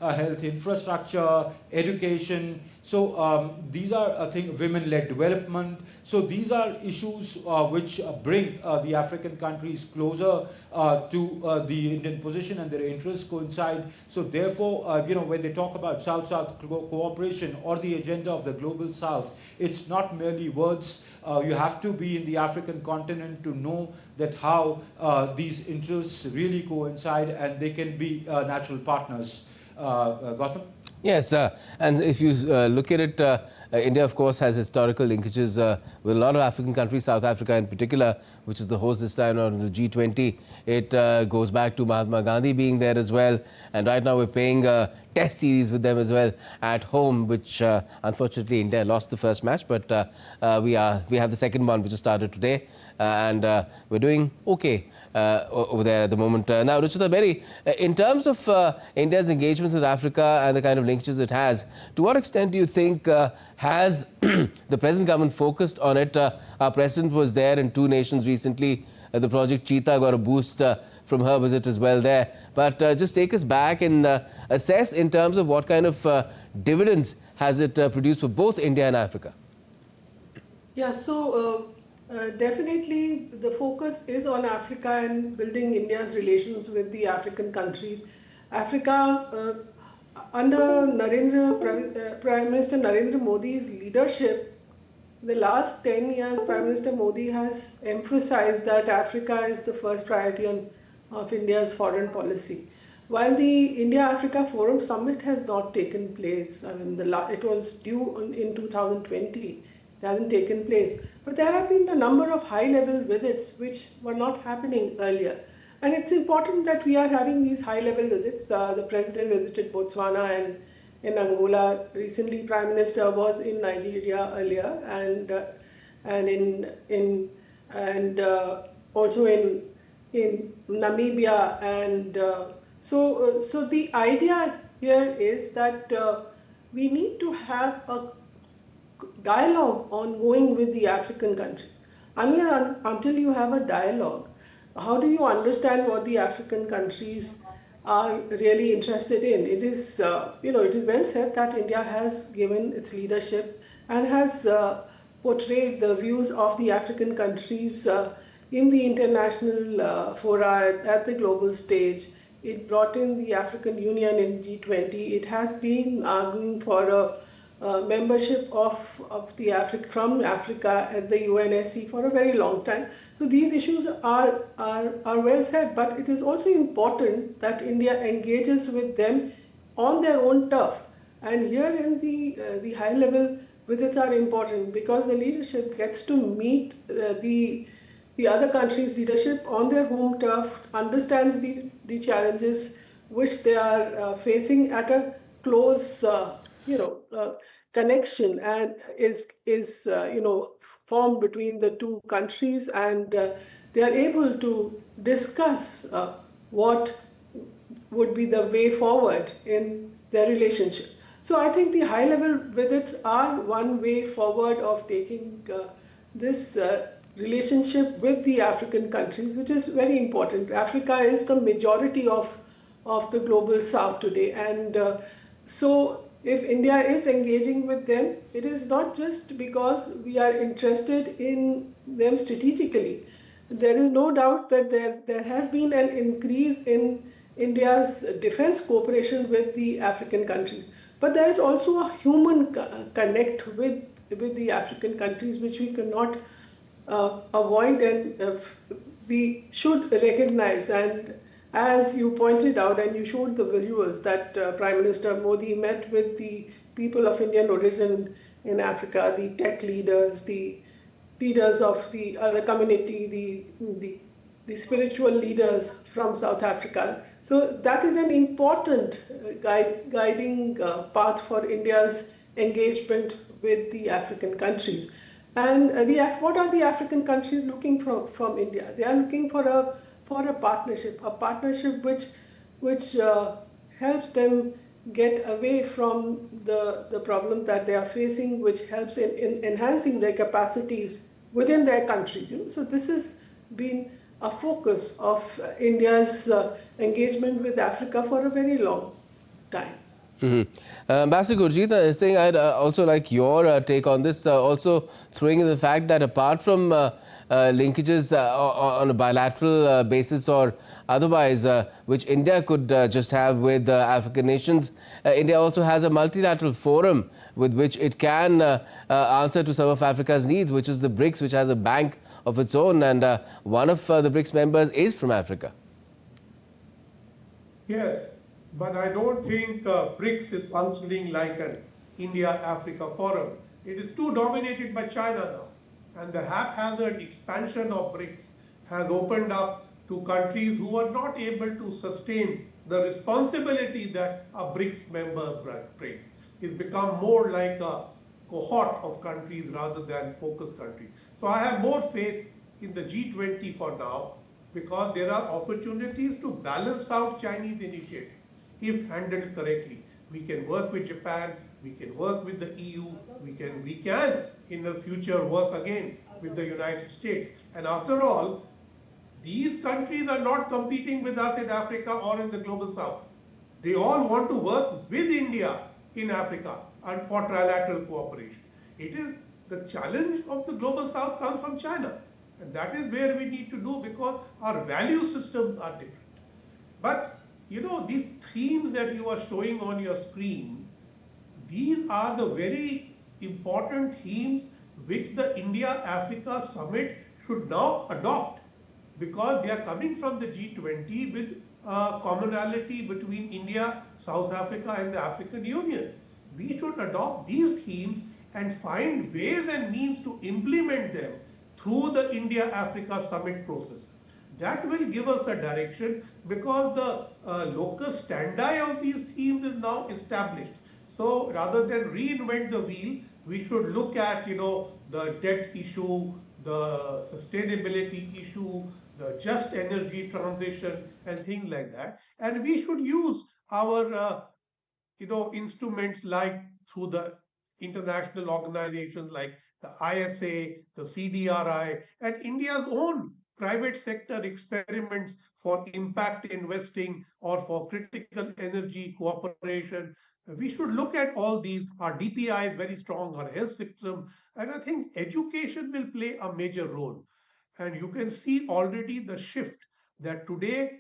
F: health infrastructure, education. So these are women-led development. So these are issues which bring the African countries closer to the Indian position, and their interests coincide. So therefore, when they talk about South-South cooperation or the agenda of the Global South, it's not merely words. You have to be in the African continent to know that how these interests really coincide, and they can be natural partners. Gautam?
A: Yes, and if you look at it, India, of course, has historical linkages with a lot of African countries, South Africa in particular, which is the host this time on the G20. It goes back to Mahatma Gandhi being there as well. And right now we're playing a test series with them as well at home, which unfortunately India lost the first match. But we have the second one, which has started today. And we're doing okay over there at the moment. Now, Ruchita Berry, in terms of India's engagements with Africa and the kind of linkages it has, to what extent do you think has the present government focused on it? Our president was there in two nations recently. The Project Cheetah got a boost from her visit as well there. But just take us back and assess in terms of what kind of dividends has it produced for both India and Africa?
H: Yeah, so Definitely, the focus is on Africa and building India's relations with the African countries. Africa, under Prime Minister Narendra Modi's leadership, in the last 10 years, Prime Minister Modi has emphasized that Africa is the first priority of India's foreign policy. While the India-Africa Forum Summit has not taken place, I mean, it was due in 2020, it hasn't taken place. But there have been a number of high-level visits which were not happening earlier. And it's important that we are having these high-level visits. The President visited Botswana and in Angola. Recently, Prime Minister was in Nigeria earlier, and also in Namibia, and so the idea here is that we need to have a dialogue ongoing with the African countries. Until you have a dialogue, how do you understand what the African countries are really interested in? It is, it is well said that India has given its leadership and has portrayed the views of the African countries in the international fora at the global stage. It brought in the African Union in G20. It has been arguing for a membership from Africa at the UNSC for a very long time. So these issues are well said, but it is also important that India engages with them on their own turf. And here in the high level visits are important because the leadership gets to meet the other countries' leadership on their home turf, understands the challenges which they are facing at a close connection, and is formed between the two countries, and they are able to discuss what would be the way forward in their relationship. So I think the high-level visits are one way forward of taking this relationship with the African countries, which is very important. Africa is the majority of the global south today, and so if India is engaging with them, it is not just because we are interested in them strategically. There is no doubt that there has been an increase in India's defense cooperation with the African countries. But there is also a human connect with the African countries, which we cannot avoid, and we should recognize. And as you pointed out, and you showed the visuals, that Prime Minister Modi met with the people of Indian origin in Africa, the tech leaders, the leaders of the other community, the spiritual leaders from South Africa. So that is an important guiding path for India's engagement with the African countries. And what are the African countries looking from India? They are looking for a partnership which helps them get away from the problems that they are facing, which helps in enhancing their capacities within their countries. So this has been a focus of India's engagement with Africa for a very long time.
A: Ambassador Gurjeet, saying I'd also like your take on this, also throwing in the fact that apart from linkages on a bilateral basis or otherwise, which India could just have with African nations, India also has a multilateral forum with which it can answer to some of Africa's needs, which is the BRICS, which has a bank of its own, and one of the BRICS members is from Africa.
G: Yes, but I don't think BRICS is functioning like an India-Africa forum. It is too dominated by China now, and the haphazard expansion of BRICS has opened up to countries who are not able to sustain the responsibility that a BRICS member brings. It's become more like a cohort of countries rather than focus countries. So I have more faith in the G20 for now, because there are opportunities to balance out Chinese initiative if handled correctly. We can work with Japan, we can work with the EU, we can in the future work again with the United States. And after all, these countries are not competing with us in Africa or in the global south. They all want to work with India in Africa and for trilateral cooperation. It is The challenge of the global south comes from China. And that is where we need to do, because our value systems are different. But, you know, these themes that you are showing on your screen, these are the very important themes which the India-Africa Summit should now adopt, because they are coming from the G20 with commonality between India, South Africa and the African Union. We should adopt these themes and find ways and means to implement them through the India-Africa Summit processes. That will give us a direction, because the locus standi of these themes is now established. So rather than reinvent the wheel, we should look at, you know, the debt issue, the sustainability issue, the just energy transition and things like that. And we should use our instruments like through the international organizations like the ISA, the CDRI, and India's own private sector experiments for impact investing or for critical energy cooperation. We should look at all these. Our DPI is very strong, our health system, and I think education will play a major role. And you can see already the shift that today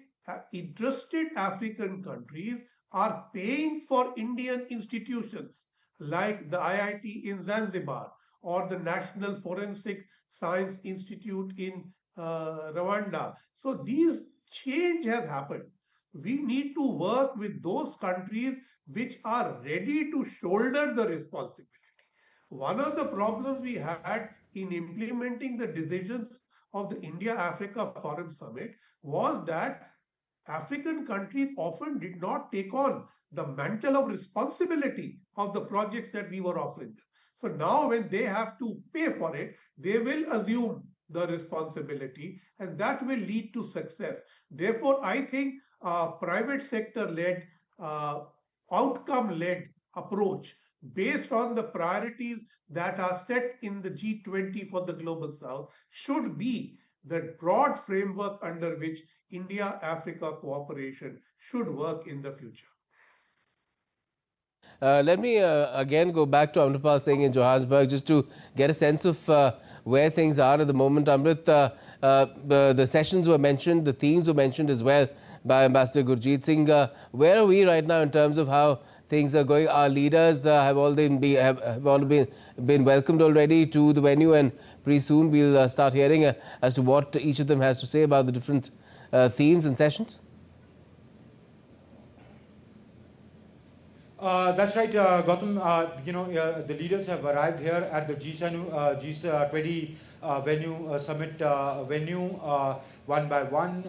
G: interested African countries are paying for Indian institutions like the IIT in Zanzibar or the National Forensic Science Institute in Rwanda. So these change has happened. We need to work with those countries which are ready to shoulder the responsibility. One of the problems we had in implementing the decisions of the India-Africa Forum Summit was that African countries often did not take on the mantle of responsibility of the projects that we were offering them. So now when they have to pay for it, they will assume the responsibility, and that will lead to success. Therefore, I think a private sector-led, outcome-led approach based on the priorities that are set in the G20 for the Global South should be the broad framework under which India-Africa cooperation should work in the future.
A: Let me again go back to Amritpal Singh in Johannesburg just to get a sense of where things are at the moment. Amrit, the sessions were mentioned, the themes were mentioned as well by Ambassador Gurjeet Singh. Where are we right now in terms of how things are going? Our leaders have all been welcomed already to the venue, and pretty soon we'll start hearing as to what each of them has to say about the different themes and sessions.
F: That's right, Gautam. The leaders have arrived here at the G20 venue, summit venue, one by one.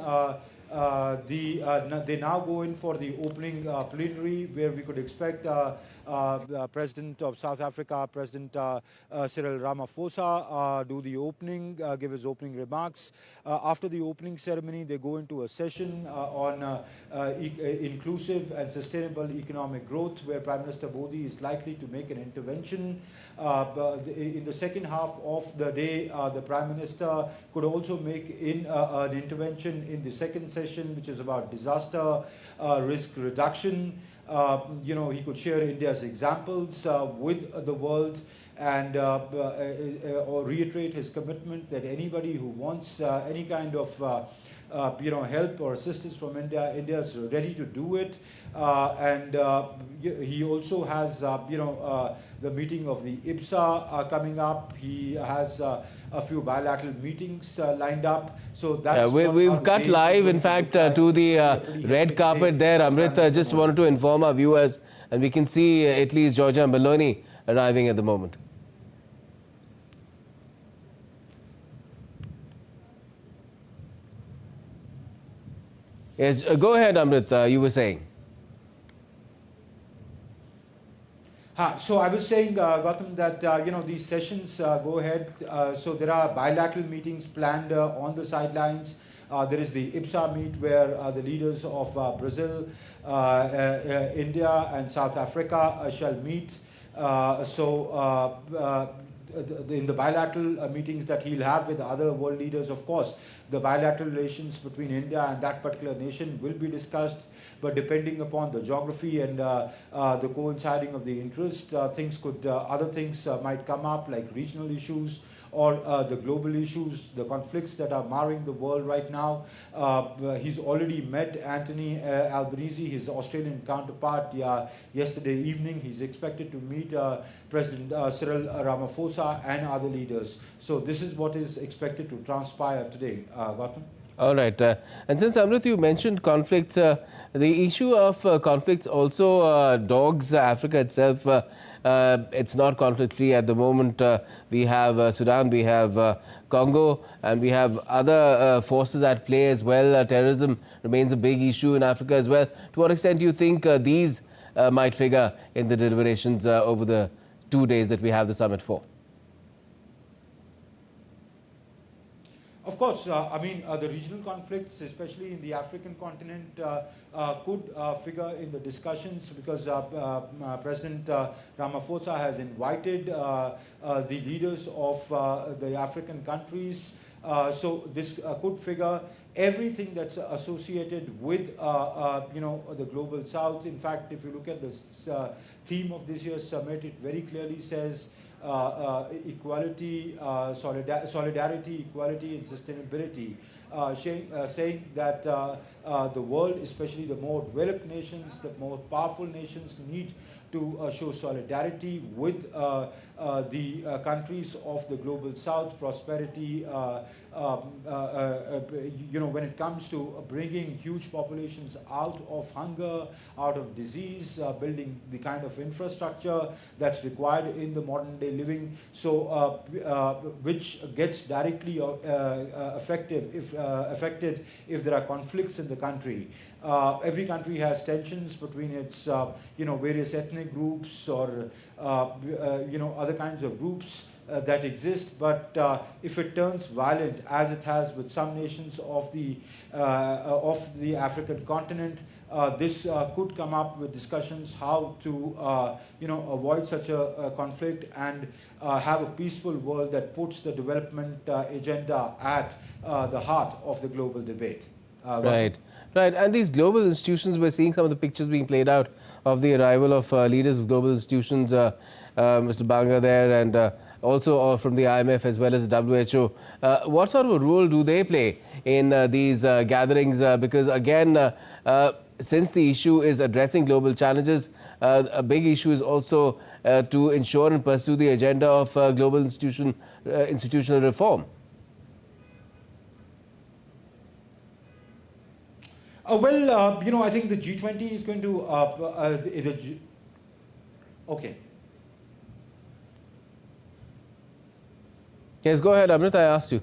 F: They now go in for the opening plenary, where we could expect President of South Africa, President Cyril Ramaphosa, do the opening, give his opening remarks. After the opening ceremony, they go into a session on inclusive and sustainable economic growth, where Prime Minister Modi is likely to make an intervention. In the second half of the day, the Prime Minister could also make an intervention in the second session, which is about disaster risk reduction. He could share India's examples with the world, and or reiterate his commitment that anybody who wants any kind of help or assistance from India, India is ready to do it. He also has the meeting of the IBSA coming up. He has a few bilateral meetings lined up. So that's
A: we've cut live, in fact, to the red carpet there. Amrit, just wanted to inform our viewers, and we can see Italy's Giorgia Meloni arriving at the moment. Yes, go ahead, Amrit. You were saying.
F: So I was saying, Gautam, that these sessions go ahead. So there are bilateral meetings planned on the sidelines. There is the IBSA meet, where the leaders of Brazil, India and South Africa shall meet. in the bilateral meetings that he'll have with other world leaders, of course, the bilateral relations between India and that particular nation will be discussed. But depending upon the geography and the coinciding of the interest, other things might come up, like regional issues or the global issues, the conflicts that are marring the world right now. He's already met Anthony Albanese, his Australian counterpart, yesterday evening. He's expected to meet President Cyril Ramaphosa and other leaders. So this is what is expected to transpire today. Gautam?
A: All right. And since, Amrit, you mentioned conflicts, the issue of conflicts also dogs Africa itself. It's not conflict-free at the moment. We have Sudan, we have Congo, and we have other forces at play as well. Terrorism remains a big issue in Africa as well. To what extent do you think these might figure in the deliberations over the 2 days that we have the summit for?
F: Of course, I mean, the regional conflicts, especially in the African continent, could figure in the discussions, because President Ramaphosa has invited the leaders of the African countries. So this could figure everything that's associated with, the global south. In fact, if you look at the theme of this year's summit, it very clearly says equality, solidarity, equality, and sustainability, saying that the world, especially the more developed nations, the more powerful nations, need to show solidarity with the countries of the global south. Prosperity, when it comes to bringing huge populations out of hunger, out of disease, building the kind of infrastructure that's required in the modern day living, so which gets directly affected if there are conflicts in the country. Every country has tensions between its various ethnic groups or other kinds of groups that exist, but if it turns violent, as it has with some nations of the African continent, this could come up with discussions how to avoid such a conflict and have a peaceful world that puts the development agenda at the heart of the global debate.
A: Right. Right, and these global institutions, we're seeing some of the pictures being played out of the arrival of leaders of global institutions, Mr. Banga there, and also from the IMF as well as the WHO. What sort of a role do they play in these gatherings? Because again, since the issue is addressing global challenges, a big issue is also to ensure and pursue the agenda of global institutional reform.
F: I think the G20 is going to... okay.
A: Yes, go ahead, Amrit, I asked you.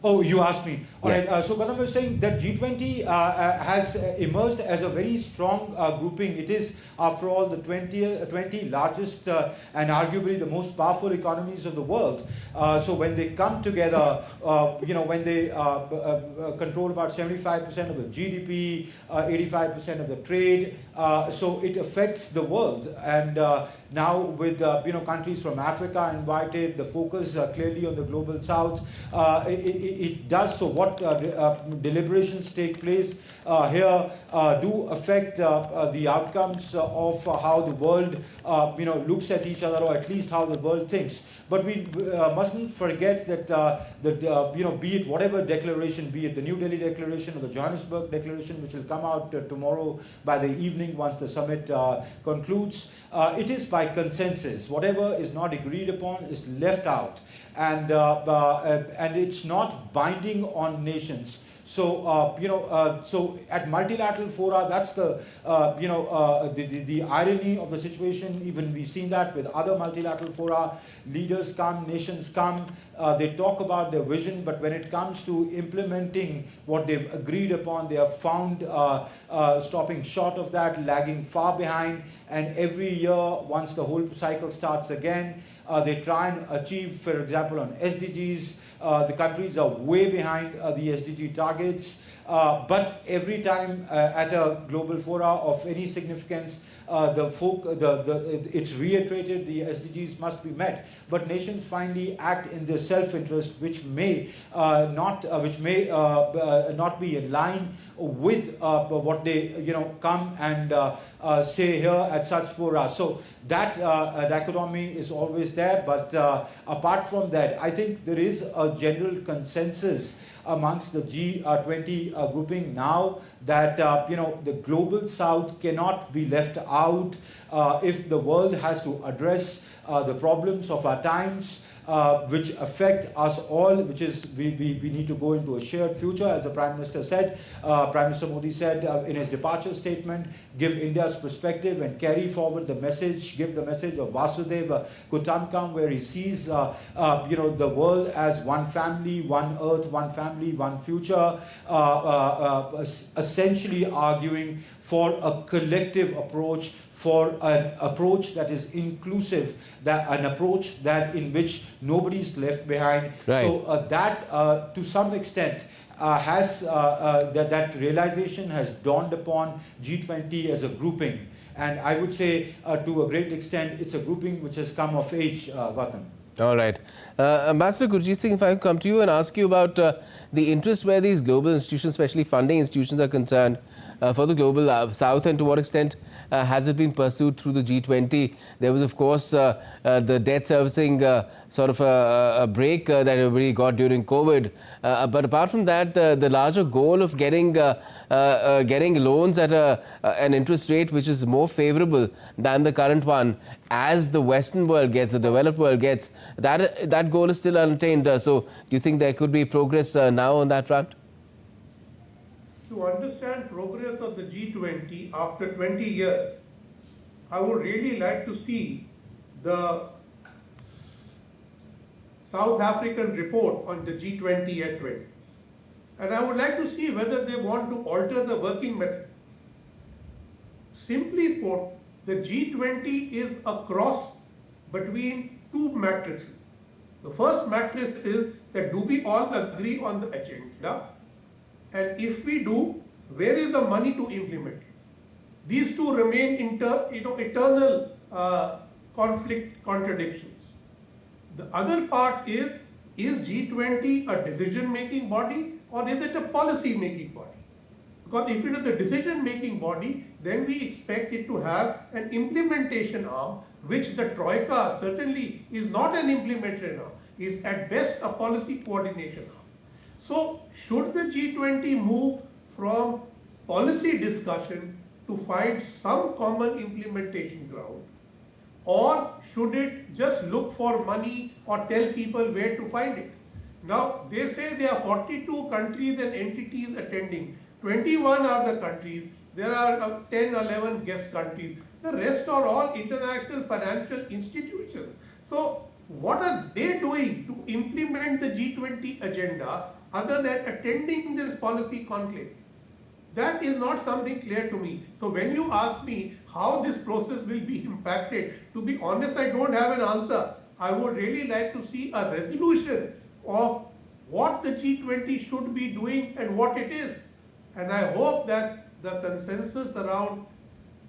F: Oh, you asked me. All
A: yes.
F: right. So Gautam was saying that G20 has emerged as a very strong grouping. It is, after all, the 20 largest and arguably the most powerful economies of the world. So when they come together, when they control about 75% of the GDP, 85% of the trade, so it affects the world. And now with countries from Africa invited, the focus clearly on the global south, it does. So what deliberations take place here do affect the outcomes of how the world looks at each other, or at least how the world thinks. But we mustn't forget that be it whatever declaration, be it the New Delhi Declaration or the Johannesburg Declaration, which will come out tomorrow by the evening once the summit concludes, it is by consensus. Whatever is not agreed upon is left out, and it's not binding on nations. So so at multilateral fora, that's the irony of the situation. Even we've seen that with other multilateral fora. Leaders come, nations come, they talk about their vision, but when it comes to implementing what they've agreed upon, they are found stopping short of that, lagging far behind. And every year, once the whole cycle starts again, they try and achieve, for example, on SDGs. The countries are way behind the SDG targets. But every time at a global fora of any significance, it's reiterated the SDGs must be met, but nations finally act in their self-interest, which may not be in line with what they come and say here at such fora. So that dichotomy is always there. But apart from that, I think there is a general consensus amongst the G20 grouping now that the global south cannot be left out if the world has to address the problems of our times, which affect us all, which is we need to go into a shared future, as the Prime Minister said. Prime Minister Modi said in his departure statement, give India's perspective and carry forward the message, give the message of Vasudeva Kutumbakam, where he sees the world as one family, one earth, one family, one future, essentially arguing for a collective approach, for an approach that is inclusive, an approach that in which nobody is left behind.
A: Right.
F: So that to some extent has that realization has dawned upon G20 as a grouping, and I would say to a great extent it's a grouping which has come of age, Gautam.
A: All right. Ambassador Gurjeet Singh, if I could come to you and ask you about the interest where these global institutions, especially funding institutions, are concerned for the global south, and to what extent has it been pursued through the G20? There was, of course, the debt servicing sort of a break that everybody got during COVID. But apart from that, the larger goal of getting loans at an interest rate which is more favorable than the current one, as the Western world gets, the developed world gets, that goal is still unattained. So do you think there could be progress now on that front?
G: To understand progress of the G20 after 20 years, I would really like to see the South African report on the G20 at 20. And I would like to see whether they want to alter the working method. Simply put, the G20 is a cross between two matrices. The first matrix is that do we all agree on the agenda? And if we do, where is the money to implement it? These two remain eternal conflict contradictions. The other part is G20 a decision-making body or is it a policy-making body? Because if it is a decision-making body, then we expect it to have an implementation arm, which the Troika certainly is not an implementation arm, is at best a policy coordination arm. So, should the G20 move from policy discussion to find some common implementation ground, or should it just look for money or tell people where to find it? Now, they say there are 42 countries and entities attending. 21 are the countries. There are 10, 11 guest countries. The rest are all international financial institutions. So, what are they doing to implement the G20 agenda other than attending this policy conclave? That is not something clear to me. So when you ask me how this process will be impacted, to be honest, I don't have an answer. I would really like to see a resolution of what the G20 should be doing and what it is. And I hope that the consensus around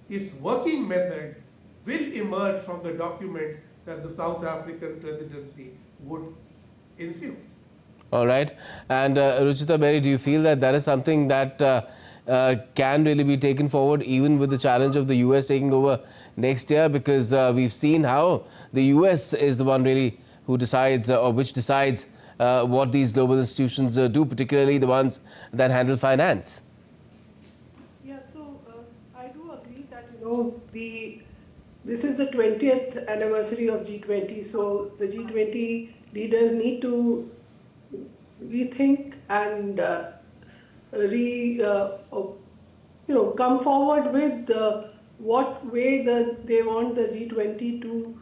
G: its working methods will emerge from the documents that the South African presidency would ensue.
A: All right. And Ruchita Berry, do you feel that that is something that can really be taken forward even with the challenge of the US taking over next year? Because we've seen how the US is the one really who decides or which decides what these global institutions do, particularly the ones that handle finance.
H: Yeah, so I do agree that, this is the 20th anniversary of G20, so the G20 leaders need to rethink and come forward with what way they want the G20 to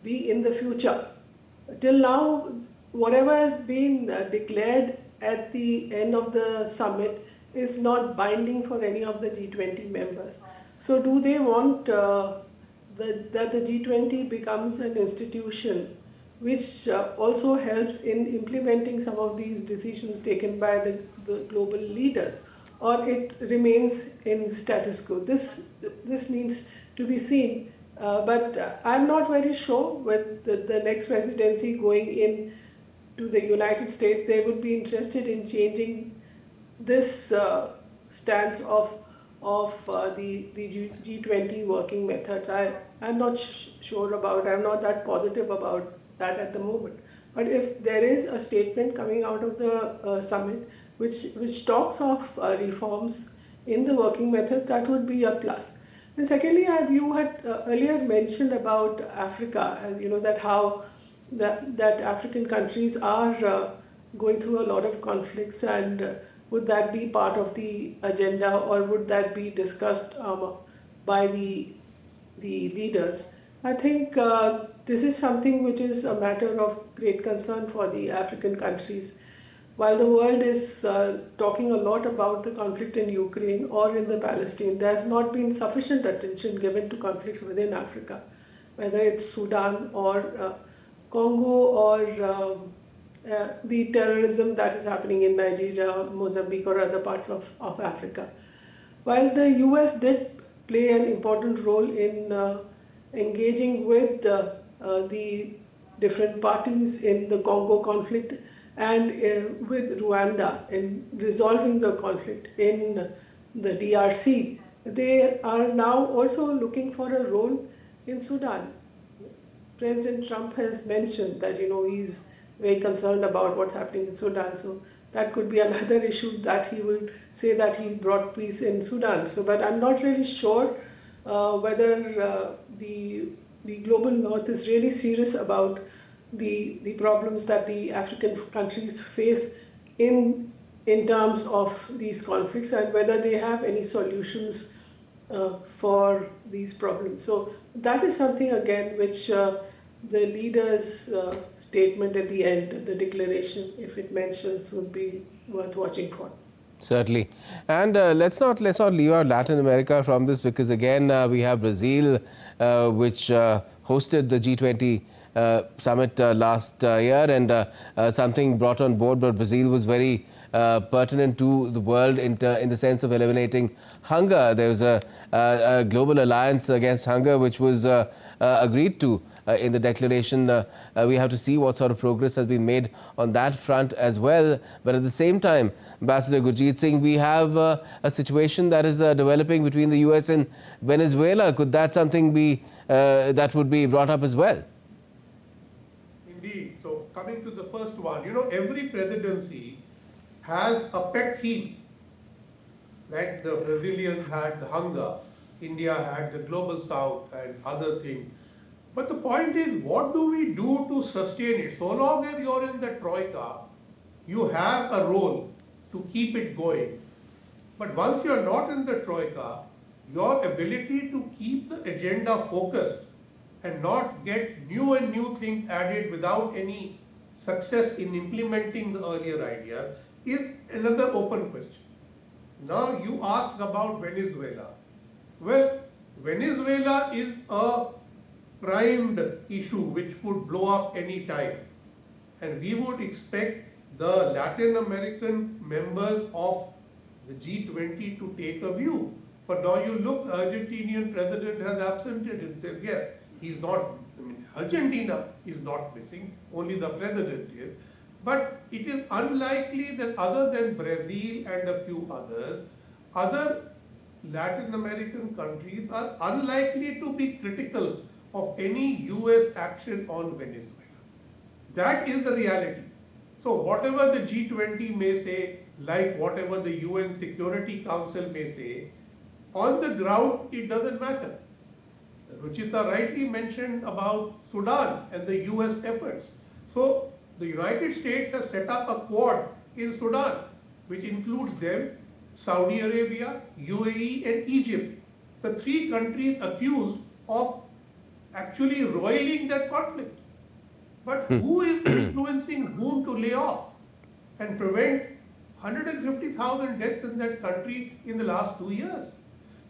H: be in the future. Till now, whatever has been declared at the end of the summit is not binding for any of the G20 members. So do they want that the G20 becomes an institution which also helps in implementing some of these decisions taken by the global leaders, or it remains in the status quo. This needs to be seen, but I'm not very sure with the next presidency going in to the United States, they would be interested in changing this stance of the G20 working methods. I'm not sure about, I'm not that positive about that at the moment. But if there is a statement coming out of the summit which talks of reforms in the working method, that would be a plus. And secondly, you had earlier mentioned about Africa, that how that African countries are going through a lot of conflicts, and would that be part of the agenda, or would that be discussed by the leaders? I think this is something which is a matter of great concern for the African countries. While the world is talking a lot about the conflict in Ukraine or in the Palestine, there has not been sufficient attention given to conflicts within Africa, whether it's Sudan or Congo, or the terrorism that is happening in Nigeria, Mozambique, or other parts of Africa. While the US did play an important role in engaging with the different parties in the Congo conflict and with Rwanda in resolving the conflict in the DRC, they are now also looking for a role in Sudan. President Trump has mentioned that he's very concerned about what's happening in Sudan, so that could be another issue that he will say that he brought peace in Sudan. So, but I'm not really sure whether the global north is really serious about the problems that the African countries face in terms of these conflicts, and whether they have any solutions for these problems. So that is something again which the leader's statement at the end, the declaration, if it mentions, would be worth watching for.
A: Certainly. And let's not leave out Latin America from this, because again we have Brazil, which hosted the G20 summit last year, and something brought on board, but Brazil was very pertinent to the world in the sense of eliminating hunger. There was a global alliance against hunger which was agreed to in the declaration. We have to see what sort of progress has been made on that front as well. But at the same time, Ambassador Gurjeet Singh, we have a situation that is developing between the US and Venezuela. Could that something be that would be brought up as well?
G: Indeed. So coming to the first one, every presidency has a pet theme. Like the Brazilians had the hunger, India had the global south and other things. But the point is, what do we do to sustain it? So long as you're in the troika, you have a role to keep it going. But once you're not in the troika, your ability to keep the agenda focused and not get new things added without any success in implementing the earlier idea is another open question. Now you ask about Venezuela. Well, Venezuela is a primed issue which could blow up any time, and we would expect the Latin American members of the G20 to take a view. But now you look, the Argentinian president has absented himself. Yes, he's not, Argentina is not missing, only the president is. But it is unlikely that other than Brazil and a few others, other Latin American countries are unlikely to be critical of any US action on Venezuela. That is the reality. So whatever the G20 may say, like whatever the UN Security Council may say, on the ground it doesn't matter. Ruchita rightly mentioned about Sudan and the US efforts. So the United States has set up a quad in Sudan, which includes them, Saudi Arabia, UAE and Egypt, the three countries accused of actually roiling that conflict. But who is influencing whom to lay off and prevent 150,000 deaths in that country in the last 2 years?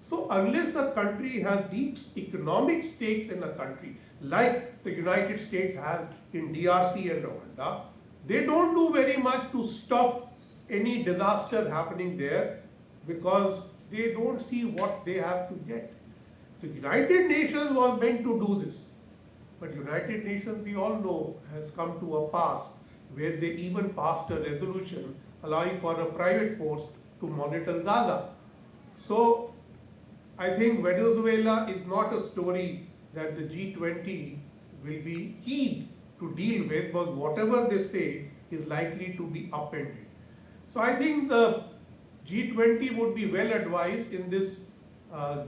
G: So unless a country has deep economic stakes in a country, like the United States has in DRC and Rwanda, they don't do very much to stop any disaster happening there because they don't see what they have to get. The United Nations was meant to do this. But United Nations, we all know, has come to a pass where they even passed a resolution allowing for a private force to monitor Gaza. So I think Venezuela is not a story that the G20 will be keen to deal with, but whatever they say is likely to be upended. So I think the G20 would be well advised in this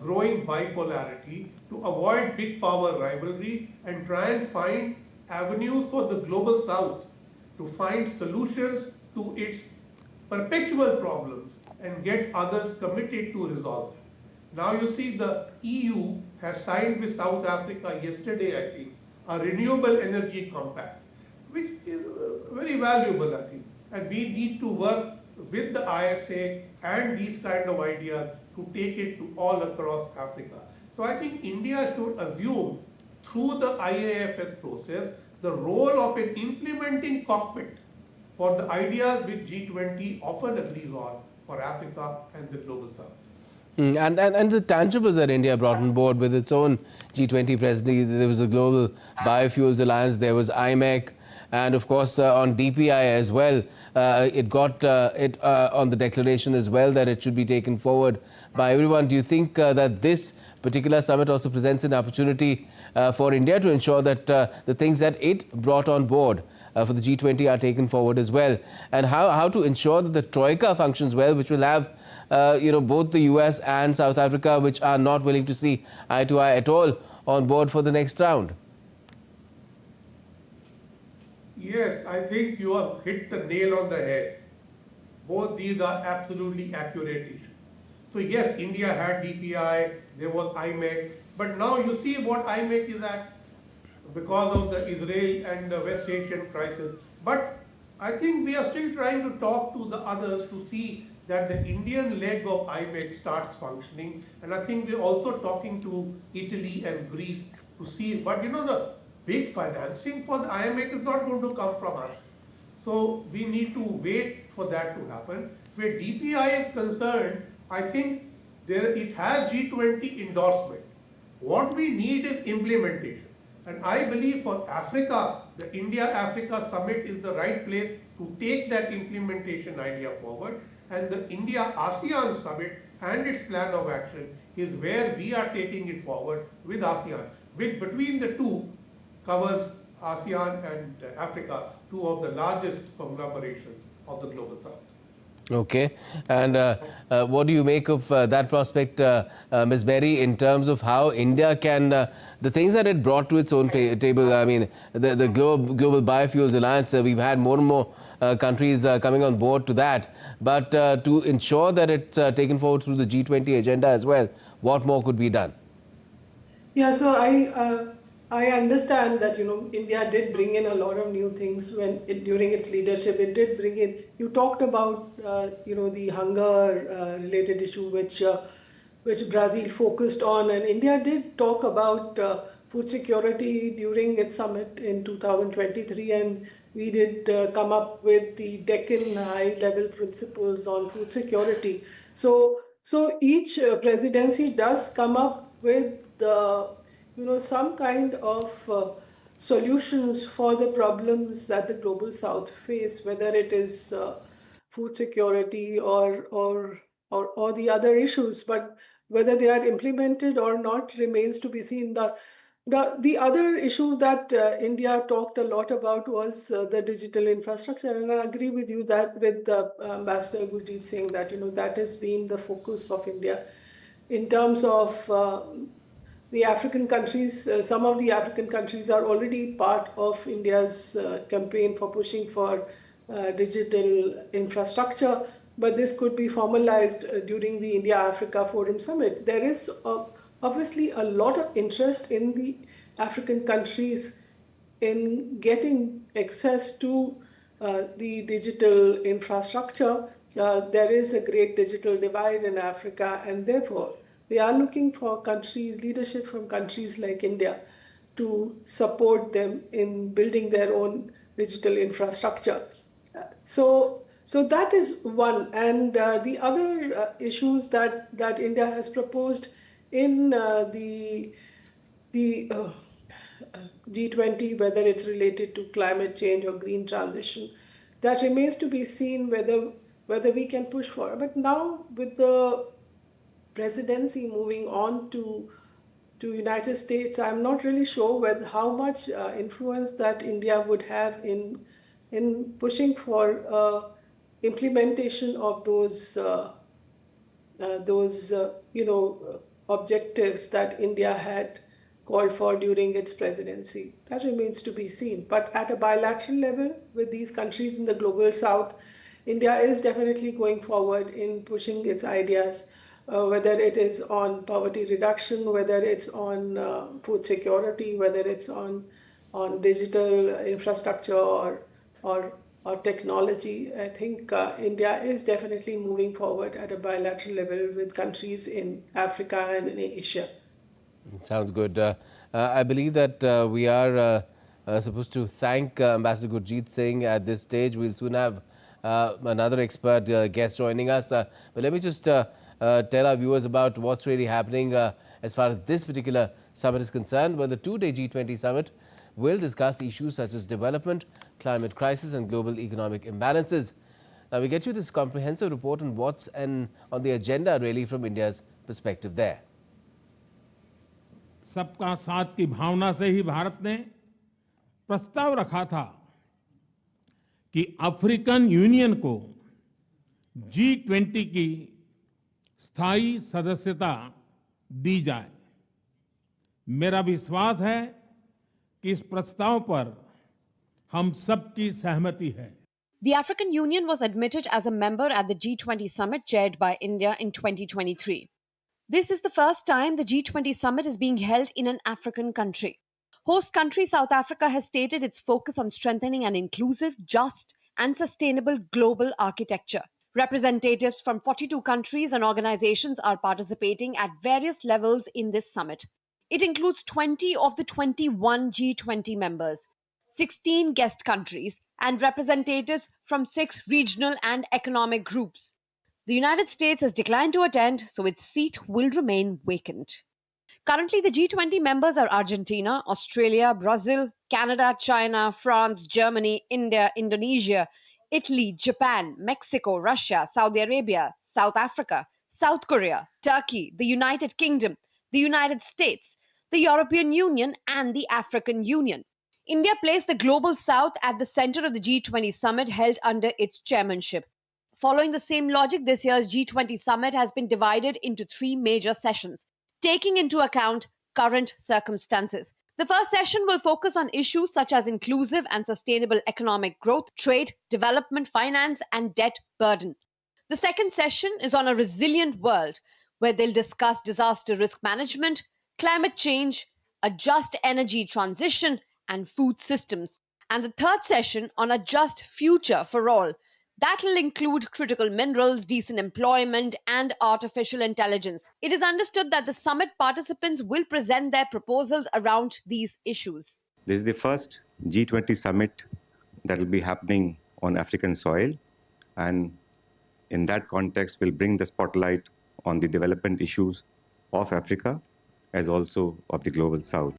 G: growing bipolarity to avoid big power rivalry and try and find avenues for the global south to find solutions to its perpetual problems and get others committed to resolve them. Now you see the EU has signed with South Africa yesterday, I think, a renewable energy compact, which is very valuable, I think. And we need to work with the ISA and these kind of ideas to take it to all across Africa. So I think India should assume through the IAFS process the role of an implementing cockpit for the ideas which G20 often agrees on for Africa and the global south.
A: And the tangibles that India brought on board with its own G20 presidency, there was a Global Biofuels Alliance, there was IMEC, and of course on DPI as well. It got it on the declaration as well that it should be taken forward by everyone. Do you think that this particular summit also presents an opportunity for India to ensure that the things that it brought on board for the G20 are taken forward as well? And how to ensure that the Troika functions well, which will have both the US and South Africa, which are not willing to see eye to eye at all, on board for the next round?
G: Yes, I think you have hit the nail on the head. Both these are absolutely accurate issues. So yes, India had DPI, there was IMEC, but now you see what IMEC is at because of the Israel and the West Asian crisis. But I think we are still trying to talk to the others to see that the Indian leg of IMEC starts functioning. And I think we're also talking to Italy and Greece to see, but the big financing for the IMEC is not going to come from us. So we need to wait for that to happen. Where DPI is concerned, I think it has G20 endorsement. What we need is implementation. And I believe for Africa, the India-Africa Summit is the right place to take that implementation idea forward. And the India-ASEAN Summit and its plan of action is where we are taking it forward with ASEAN. Between the two covers ASEAN and Africa, two of the largest conglomerations of the global south.
A: Okay. And what do you make of that prospect, Ms. Berry, in terms of how India can, the things that it brought to its own table? I mean, the Global Biofuels Alliance, we've had more and more countries coming on board to that. But to ensure that it's taken forward through the G20 agenda as well, what more could be done?
H: Yeah, so I understand that India did bring in a lot of new things during its leadership. It did bring in. You talked about the hunger related issue which Brazil focused on, and India did talk about food security during its summit in 2023, and we did come up with the Deccan high-level principles on food security. So each presidency does come up with some kind of solutions for the problems that the global south face, whether it is food security or the other issues, but whether they are implemented or not remains to be seen. The other issue that India talked a lot about was the digital infrastructure, and I agree with you that with Ambassador Gurjeet Singh that that has been the focus of India in terms of the African countries. Some of the African countries are already part of India's campaign for pushing for digital infrastructure, but this could be formalized during the India-Africa Forum Summit. There is obviously a lot of interest in the African countries in getting access to the digital infrastructure. There is a great digital divide in Africa, and therefore they are looking for leadership from countries like India. to support them in building their own digital infrastructure. So that is one. And the other issues that India has proposed in the G20, whether it's related to climate change or green transition, that remains to be seen whether we can push for. But now with the presidency moving on to United States, I'm not really sure how much influence that India would have in pushing for implementation of those objectives that India had called for during its presidency. That remains to be seen. But at a bilateral level with these countries in the global south, India is definitely going forward in pushing its ideas, whether it is on poverty reduction, whether it's on food security, whether it's on digital infrastructure or technology. I think India is definitely moving forward at a bilateral level with countries in Africa and in Asia.
A: Sounds good. I believe that we are supposed to thank Ambassador Gurjeet Singh at this stage. We'll soon have another expert guest joining us. But let me just tell our viewers about what's really happening as far as this particular summit is concerned. Well, the two-day G20 summit will discuss issues such as development, climate crisis and global economic imbalances. Now, we get you this comprehensive report on what's on the agenda really from India's perspective there.
C: सबका साथ की भावना से ही भारत ने प्रस्ताव रखा था कि African union को G20 की स्थायी सदस्यता दी जाए। मेरा विश्वास है कि इस प्रस्ताव पर हम सबकी सहमति है।
D: The African Union was admitted as a member at the G20 summit chaired by India in 2023. This is the first time the G20 summit is being held in an African country. Host country South Africa has stated its focus on strengthening an inclusive, just, and sustainable global architecture. Representatives from 42 countries and organizations are participating at various levels in this summit. It includes 20 of the 21 G20 members, 16 guest countries, and representatives from 6 regional and economic groups. The United States has declined to attend, so its seat will remain vacant. Currently, the G20 members are Argentina, Australia, Brazil, Canada, China, France, Germany, India, Indonesia, Italy, Japan, Mexico, Russia, Saudi Arabia, South Africa, South Korea, Turkey, the United Kingdom, the United States, the European Union, and the African Union. India placed the Global South at the center of the G20 summit held under its chairmanship. Following the same logic, this year's G20 summit has been divided into 3 major sessions, taking into account current circumstances. The first session will focus on issues such as inclusive and sustainable economic growth, trade, development, finance, and debt burden. The second session is on a resilient world, where they'll discuss disaster risk management, climate change, a just energy transition, and food systems. And the third session on a just future for all. That will include critical minerals, decent employment, and artificial intelligence. It is understood that the summit participants will present their proposals around these issues.
E: This is the first G20 summit that will be happening on African soil, and in that context will bring the spotlight on the development issues of Africa as also of the global south.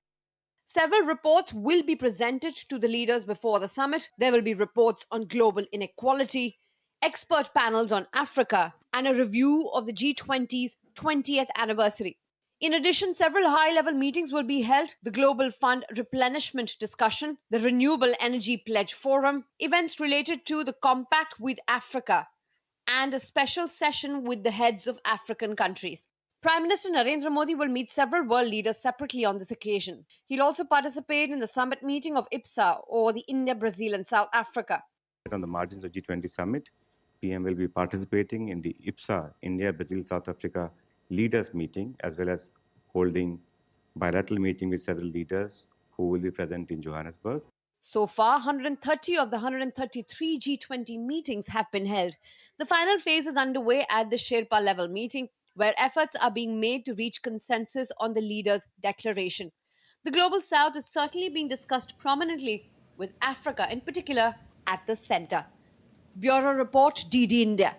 D: Several reports will be presented to the leaders before the summit. There will be reports on global inequality, expert panels on Africa, and a review of the G20's 20th anniversary. In addition, several high-level meetings will be held: the Global Fund Replenishment Discussion, the Renewable Energy Pledge Forum, events related to the Compact with Africa, and a special session with the heads of African countries. Prime Minister Narendra Modi will meet several world leaders separately on this occasion. He'll also participate in the summit meeting of IPSA, or the India, Brazil and South Africa.
E: On the margins of G20 summit, PM will be participating in the IPSA, India, Brazil, South Africa leaders meeting, as well as holding bilateral meeting with several leaders who will be present in Johannesburg.
D: So far, 130 of the 133 G20 meetings have been held. The final phase is underway at the Sherpa level meeting, where efforts are being made to reach consensus on the leaders' declaration. The Global South is certainly being discussed prominently, with Africa in particular at the center. Bureau Report, DD India.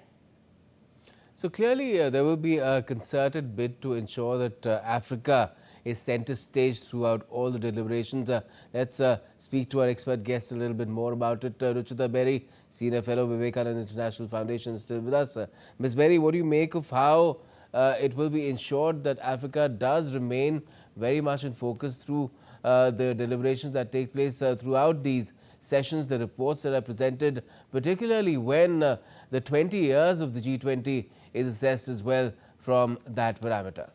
A: So clearly, there will be a concerted bid to ensure that Africa is centre stage throughout all the deliberations. Let's speak to our expert guest a little bit more about it. Ruchita Berry, Senior Fellow, Vivekananda International Foundation, is still with us. Ms. Berry, what do you make of how it will be ensured that Africa does remain very much in focus through the deliberations that take place throughout these sessions, the reports that are presented, particularly when the 20 years of the G20 is assessed as well from that parameter?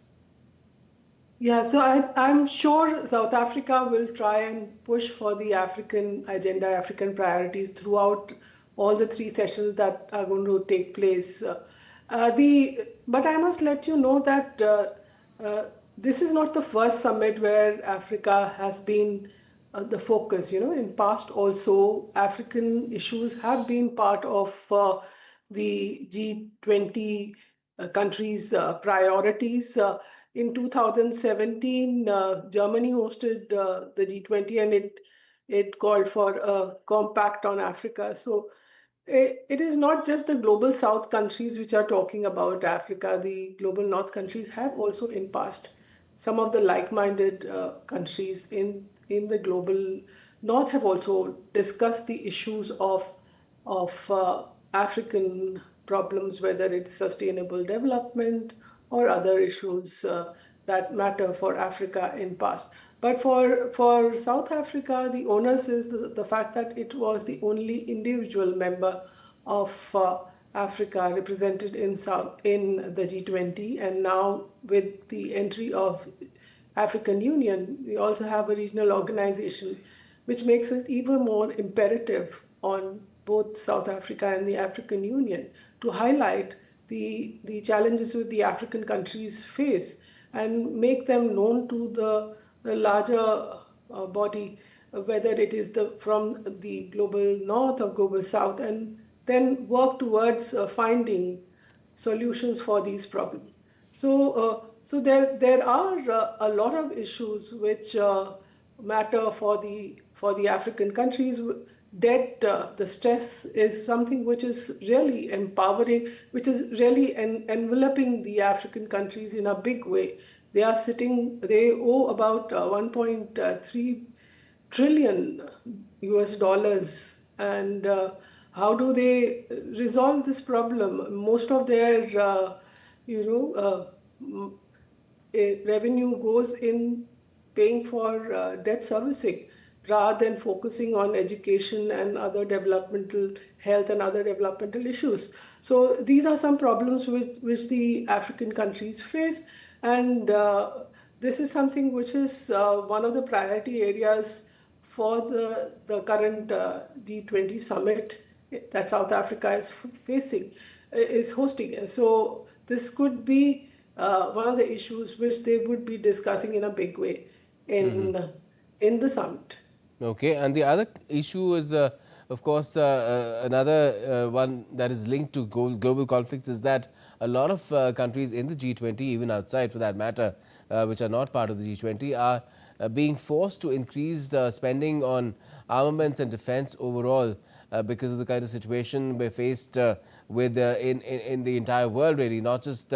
H: Yeah, so I'm sure South Africa will try and push for the African agenda, African priorities throughout all the three sessions that are going to take place. But I must let you know that this is not the first summit where Africa has been the focus. You know, in past also, African issues have been part of the G20 countries' priorities. In 2017, Germany hosted the G20, and it called for a compact on Africa. So it is not just the global South countries which are talking about Africa. The global North countries have also in past. Some of the like-minded countries in the global North have also discussed the issues of African problems, whether it's sustainable development or other issues that matter for Africa in past. But for South Africa, the onus is the fact that it was the only individual member of Africa represented in the G20, and now with the entry of African Union, we also have a regional organization, which makes it even more imperative on both South Africa and the African Union to highlight the challenges which the African countries face and make them known to the larger body, whether it is from the global North or global South, and then work towards finding solutions for these problems. So there are a lot of issues which matter for the African countries. Debt, the stress is something which is really empowering, which is really enveloping the African countries in a big way. They owe about 1.3 trillion US dollars. And how do they resolve this problem? Most of their, revenue goes in paying for debt servicing, rather than focusing on education and other developmental health and other developmental issues. So these are some problems which the African countries face, and this is something which is one of the priority areas for the current G20 summit that South Africa is hosting. And so this could be one of the issues which they would be discussing in a big way in the summit.
A: Okay, and the other issue is, of course, another one that is linked to global conflicts is that a lot of countries in the G20, even outside for that matter, which are not part of the G20, are being forced to increase the spending on armaments and defense overall because of the kind of situation we're faced with in the entire world, really, not just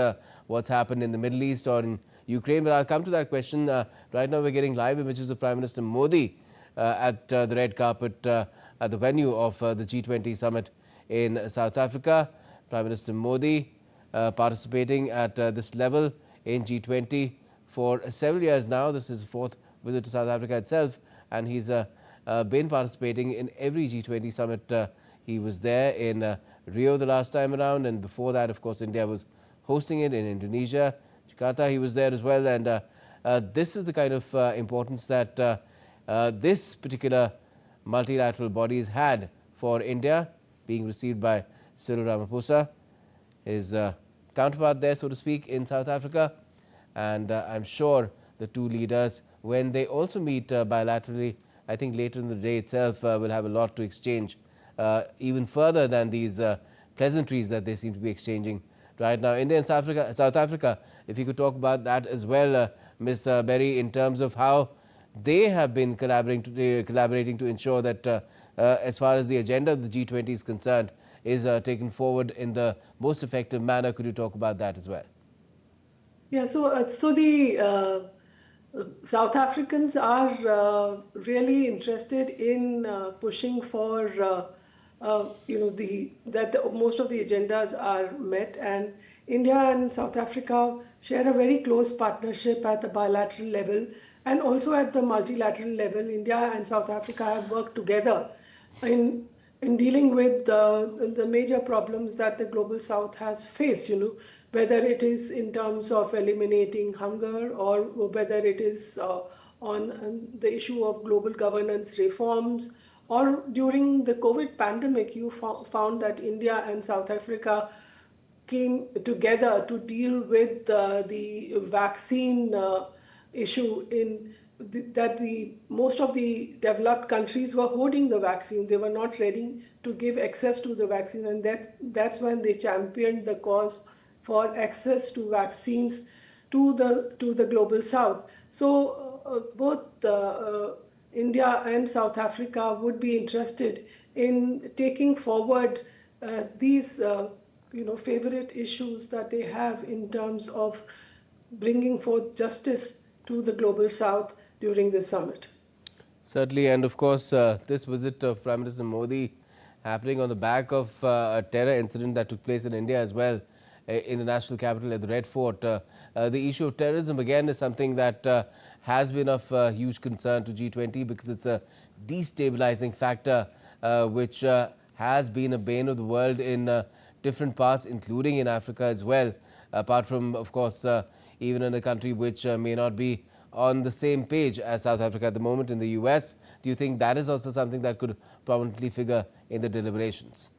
A: what's happened in the Middle East or in Ukraine. But I'll come to that question. Right now, we're getting live images of Prime Minister Modi at the red carpet at the venue of the G20 summit in South Africa. Prime Minister Modi participating at this level in G20 for several years now. This is his fourth visit to South Africa itself, and he's been participating in every G20 summit. He was there in Rio the last time around, and before that, of course, India was hosting it in Indonesia. Jakarta, he was there as well, and this is the kind of importance that this particular multilateral body has had for India, being received by Cyril Ramaphosa, his counterpart there, so to speak, in South Africa. And I'm sure the two leaders, when they also meet bilaterally, I think later in the day itself, will have a lot to exchange, even further than these pleasantries that they seem to be exchanging right now. India and South Africa, if you could talk about that as well, Ms. Berry, in terms of how they have been collaborating to ensure that as far as the agenda of the G20 is concerned, is taken forward in the most effective manner. Could you talk about that as well?
H: Yeah, so the South Africans are really interested in pushing for most of the agendas are met, and India and South Africa share a very close partnership at the bilateral level and also at the multilateral level. India and South Africa have worked together in dealing with the major problems that the global South has faced, whether it is in terms of eliminating hunger or whether it is on the issue of global governance reforms, or during the COVID pandemic, you found that India and South Africa came together to deal with the vaccine issue that most of the developed countries were hoarding the vaccine. They were not ready to give access to the vaccine, and that's when they championed the cause for access to vaccines to the global South. So both India and South Africa would be interested in taking forward these favorite issues that they have in terms of bringing forth justice to the global South during this summit.
A: Certainly, and of course, this visit of Prime Minister Modi happening on the back of a terror incident that took place in India as well, in the national capital at the Red Fort. The issue of terrorism again is something that has been of huge concern to G20 because it's a destabilizing factor which has been a bane of the world in different parts, including in Africa as well, apart from, of course, even in a country which may not be on the same page as South Africa at the moment, in the US. Do you think that is also something that could prominently figure in the deliberations?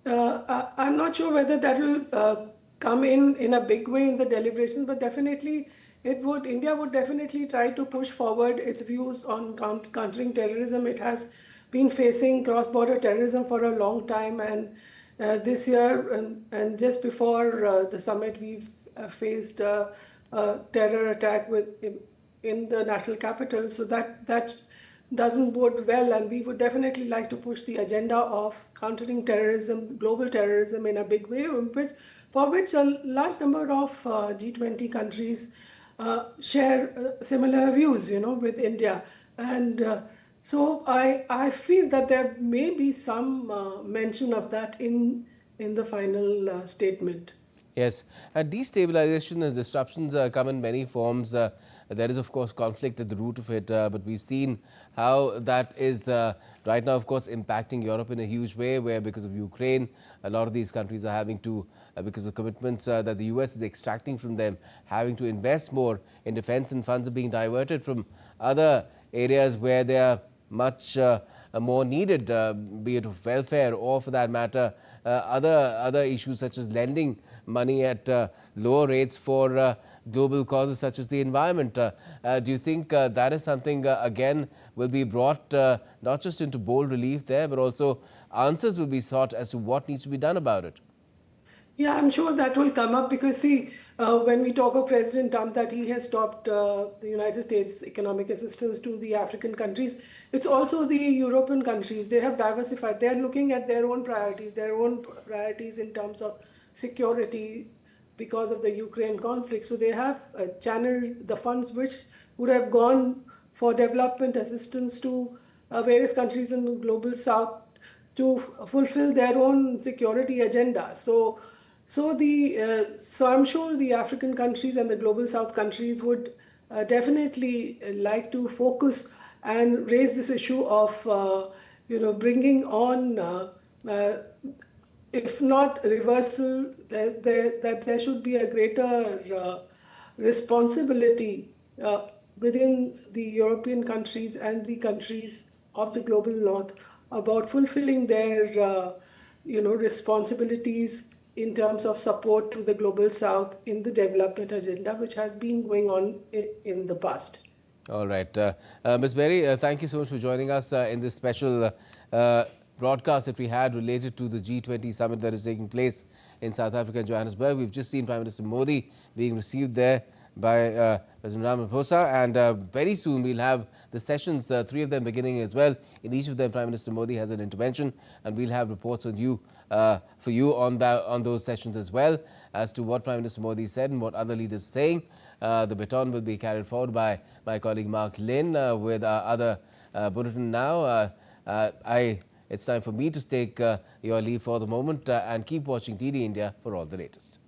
H: I'm not sure whether that will come in a big way in the deliberations, but definitely India would definitely try to push forward its views on countering terrorism. It has been facing cross-border terrorism for a long time, and this year and just before the summit, we've faced a terror attack in the national capital. So that doesn't bode well, and we would definitely like to push the agenda of countering terrorism, global terrorism, in a big way, for which a large number of G20 countries share similar views, with India. And so I feel that there may be some mention of that in the final statement.
A: Yes, and destabilization and disruptions come in many forms. There is, of course, conflict at the root of it, but we've seen how that is right now, of course, impacting Europe in a huge way, where because of Ukraine, a lot of these countries are having to, because of commitments that the US is extracting from them, having to invest more in defense, and funds are being diverted from other areas where they are much more needed, be it of welfare or, for that matter, other issues such as lending money at lower rates for global causes such as the environment. Do you think that is something, again, will be brought not just into bold relief there, but also answers will be sought as to what needs to be done about it?
H: Yeah, I'm sure that will come up because, see, when we talk of President Trump that he has stopped the United States economic assistance to the African countries, it's also the European countries. They have diversified. They're looking at their own priorities in terms of security because of the Ukraine conflict. So they have channeled the funds which would have gone for development assistance to various countries in the global South to fulfill their own security agenda. So I'm sure the African countries and the global South countries would definitely like to focus and raise this issue of bringing on, if not reversal, that there should be a greater responsibility within the European countries and the countries of the global North about fulfilling their responsibilities in terms of support to the global South in the development agenda, which has been going on in the past.
A: All right. Ms. Berry, thank you so much for joining us in this special broadcast that we had related to the G20 summit that is taking place in South Africa and Johannesburg. We've just seen Prime Minister Modi being received there by President Ramaphosa, and very soon we'll have the sessions, 3 of them beginning as well. In each of them, Prime Minister Modi has an intervention, and we'll have reports on you for you on those sessions as well, as to what Prime Minister Modi said and what other leaders saying. The baton will be carried forward by my colleague Mark Lynn with our other bulletin now. It's time for me to take your leave for the moment and keep watching DD India for all the latest.